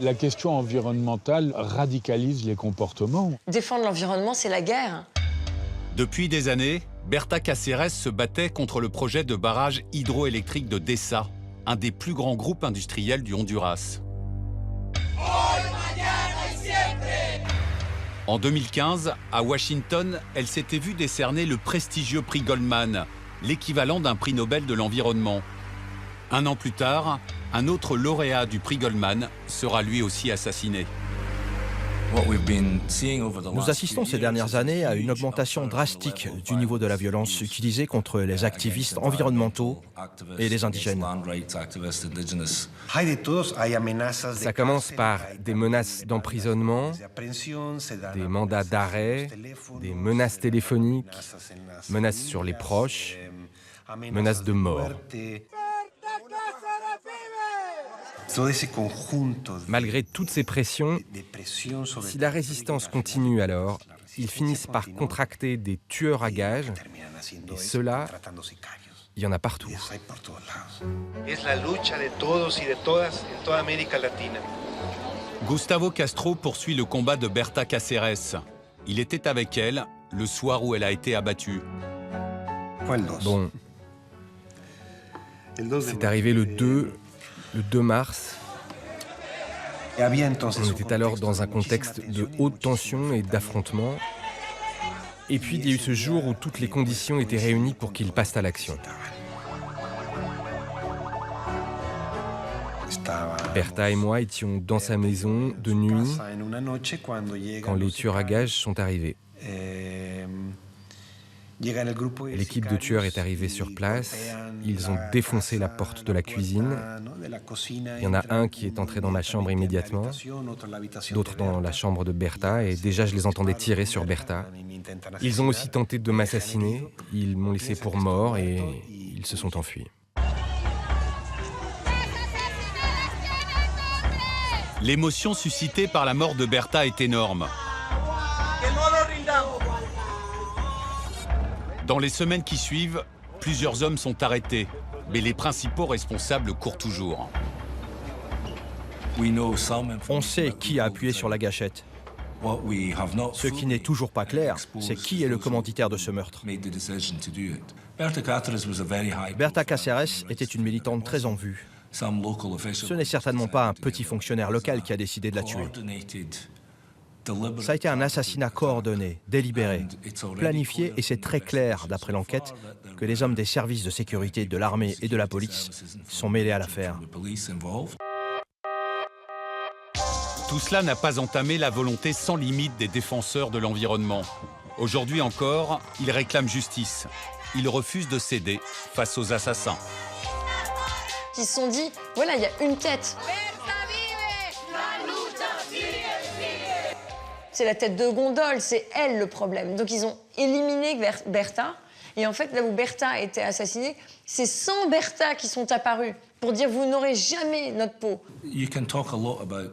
La question environnementale radicalise les comportements. Défendre l'environnement, c'est la guerre. Depuis des années, Berta Cáceres se battait contre le projet de barrage hydroélectrique de Dessa, un des plus grands groupes industriels du Honduras. En 2015, à Washington, elle s'était vue décerner le prestigieux prix Goldman, l'équivalent d'un prix Nobel de l'environnement. Un an plus tard, un autre lauréat du prix Goldman sera lui aussi assassiné. Nous assistons ces dernières années à une augmentation drastique du niveau de la violence utilisée contre les activistes environnementaux et les indigènes. Ça commence par des menaces d'emprisonnement, des mandats d'arrêt, des menaces téléphoniques, menaces sur les proches, menaces de mort. Malgré toutes ces pressions, si la résistance continue alors, ils finissent par contracter des tueurs à gages, et ceux-là, il y en a partout. Gustavo Castro poursuit le combat de Berta Cáceres. Il était avec elle le soir où elle a été abattue. Bon, c'est arrivé le 2 mars. On était alors dans un contexte de haute tension et d'affrontement. Et puis il y a eu ce jour où toutes les conditions étaient réunies pour qu'ils passent à l'action. Berta et moi étions dans sa maison de nuit quand les tueurs à gages sont arrivés. L'équipe de tueurs est arrivée sur place, ils ont défoncé la porte de la cuisine. Il y en a un qui est entré dans ma chambre immédiatement, d'autres dans la chambre de Berta, et déjà je les entendais tirer sur Berta. Ils ont aussi tenté de m'assassiner, ils m'ont laissé pour mort et ils se sont enfuis. L'émotion suscitée par la mort de Berta est énorme. Dans les semaines qui suivent, plusieurs hommes sont arrêtés, mais les principaux responsables courent toujours. On sait qui a appuyé sur la gâchette. Ce qui n'est toujours pas clair, c'est qui est le commanditaire de ce meurtre. Berta Cáceres était une militante très en vue. Ce n'est certainement pas un petit fonctionnaire local qui a décidé de la tuer. Ça a été un assassinat coordonné, délibéré, planifié, et c'est très clair, d'après l'enquête, que les hommes des services de sécurité de l'armée et de la police sont mêlés à l'affaire. Tout cela n'a pas entamé la volonté sans limite des défenseurs de l'environnement. Aujourd'hui encore, ils réclament justice. Ils refusent de céder face aux assassins. Ils se sont dit, voilà, il y a une tête. C'est la tête de gondole, c'est elle le problème. Donc ils ont éliminé Berta. Et en fait, là où Berta a été assassinée, c'est 100 Berta qui sont apparus pour dire vous n'aurez jamais notre peau.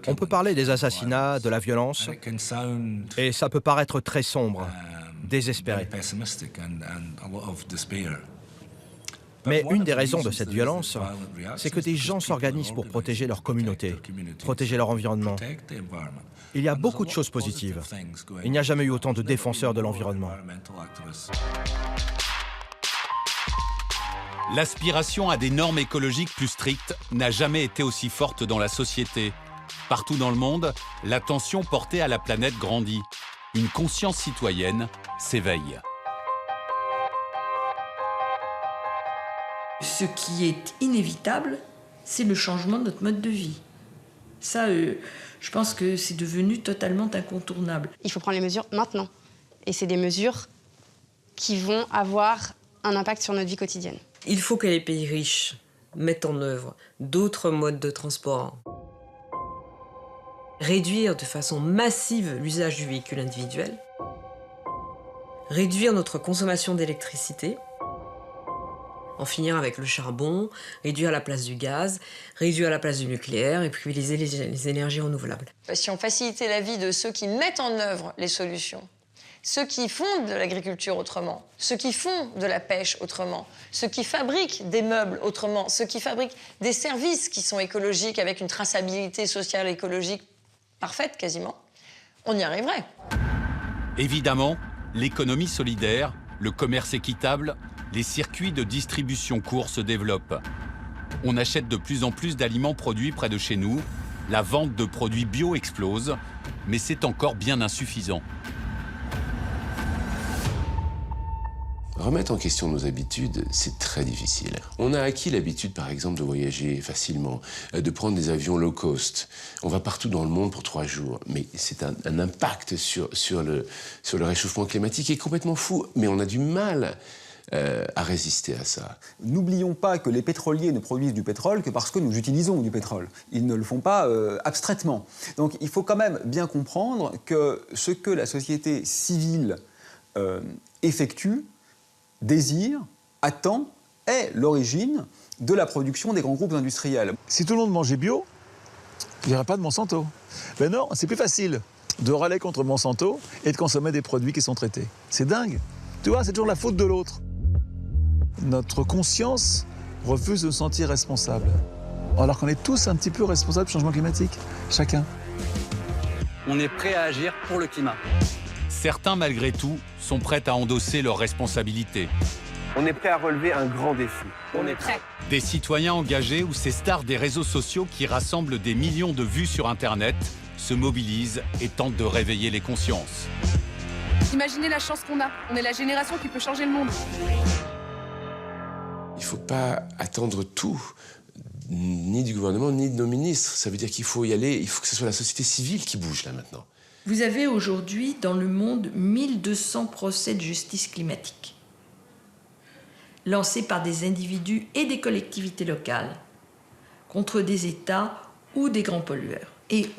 On peut parler des assassinats, de la violence, et ça peut paraître très sombre, désespéré. Mais une des raisons de cette violence, c'est que des gens s'organisent pour protéger leur communauté, protéger leur environnement. Il y a beaucoup de choses positives. Il n'y a jamais eu autant de défenseurs de l'environnement. L'aspiration à des normes écologiques plus strictes n'a jamais été aussi forte dans la société. Partout dans le monde, l'attention portée à la planète grandit. Une conscience citoyenne s'éveille. Ce qui est inévitable, c'est le changement de notre mode de vie. Ça, je pense que c'est devenu totalement incontournable. Il faut prendre les mesures maintenant. Et c'est des mesures qui vont avoir un impact sur notre vie quotidienne. Il faut que les pays riches mettent en œuvre d'autres modes de transport. Réduire de façon massive l'usage du véhicule individuel. Réduire notre consommation d'électricité. En finir avec le charbon, réduire la place du gaz, réduire la place du nucléaire et privilégier les énergies renouvelables. Si on facilitait la vie de ceux qui mettent en œuvre les solutions, ceux qui font de l'agriculture autrement, ceux qui font de la pêche autrement, ceux qui fabriquent des meubles autrement, ceux qui fabriquent des services qui sont écologiques avec une traçabilité sociale et écologique parfaite quasiment, on y arriverait. Évidemment, l'économie solidaire, le commerce équitable, les circuits de distribution courts se développent. On achète de plus en plus d'aliments produits près de chez nous, la vente de produits bio explose, mais c'est encore bien insuffisant. Remettre en question nos habitudes, c'est très difficile. On a acquis l'habitude, par exemple, de voyager facilement, de prendre des avions low cost. On va partout dans le monde pour 3 jours. Mais c'est un impact sur le réchauffement climatique qui est complètement fou. Mais on a du mal à résister à ça. N'oublions pas que les pétroliers ne produisent du pétrole que parce que nous utilisons du pétrole. Ils ne le font pas abstraitement. Donc il faut quand même bien comprendre que ce que la société civile effectue, désire, attend, est l'origine de la production des grands groupes industriels. Si tout le monde mangeait bio, il n'y aurait pas de Monsanto. Mais non, c'est plus facile de râler contre Monsanto et de consommer des produits qui sont traités. C'est dingue. Tu vois, c'est toujours la faute de l'autre. Notre conscience refuse de se sentir responsable. Alors qu'on est tous un petit peu responsables du changement climatique. Chacun. On est prêt à agir pour le climat. Certains, malgré tout, sont prêts à endosser leurs responsabilités. On est prêt à relever un grand défi. On est prêt. Des citoyens engagés ou ces stars des réseaux sociaux qui rassemblent des millions de vues sur Internet se mobilisent et tentent de réveiller les consciences. Imaginez la chance qu'on a. On est la génération qui peut changer le monde. Il ne faut pas attendre tout, ni du gouvernement, ni de nos ministres. Ça veut dire qu'il faut y aller, il faut que ce soit la société civile qui bouge là maintenant. Vous avez aujourd'hui dans le monde 1200 procès de justice climatique lancés par des individus et des collectivités locales contre des États ou des grands pollueurs et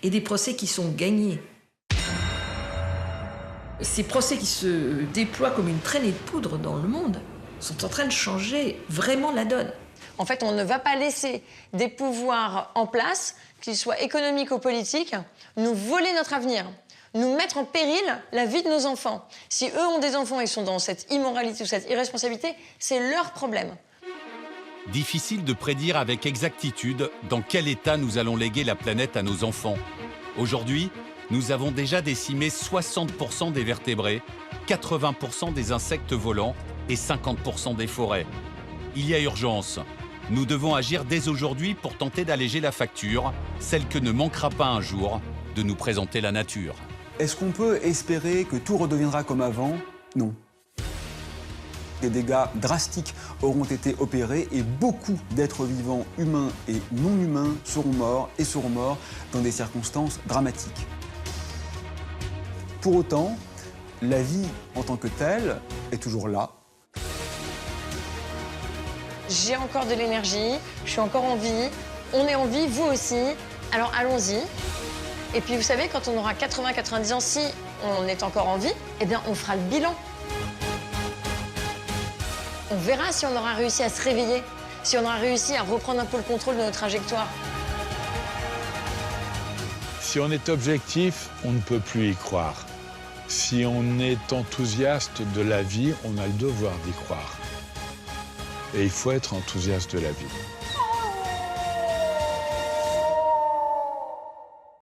des procès qui sont gagnés. Ces procès qui se déploient comme une traînée de poudre dans le monde sont en train de changer vraiment la donne. En fait, on ne va pas laisser des pouvoirs en place, qu'ils soient économiques ou politiques, nous voler notre avenir, nous mettre en péril la vie de nos enfants. Si eux ont des enfants et sont dans cette immoralité ou cette irresponsabilité, c'est leur problème. Difficile de prédire avec exactitude dans quel état nous allons léguer la planète à nos enfants. Aujourd'hui, nous avons déjà décimé 60% des vertébrés, 80% des insectes volants et 50% des forêts. Il y a urgence. Nous devons agir dès aujourd'hui pour tenter d'alléger la facture, celle que ne manquera pas un jour de nous présenter la nature. Est-ce qu'on peut espérer que tout redeviendra comme avant? Non. Des dégâts drastiques auront été opérés et beaucoup d'êtres vivants, humains et non humains, seront morts dans des circonstances dramatiques. Pour autant, la vie en tant que telle est toujours là. J'ai encore de l'énergie, je suis encore en vie, on est en vie, vous aussi, alors allons-y. Et puis vous savez, quand on aura 80-90 ans, si on est encore en vie, eh bien on fera le bilan. On verra si on aura réussi à se réveiller, si on aura réussi à reprendre un peu le contrôle de notre trajectoire. Si on est objectif, on ne peut plus y croire. Si on est enthousiaste de la vie, on a le devoir d'y croire. Et il faut être enthousiaste de la vie.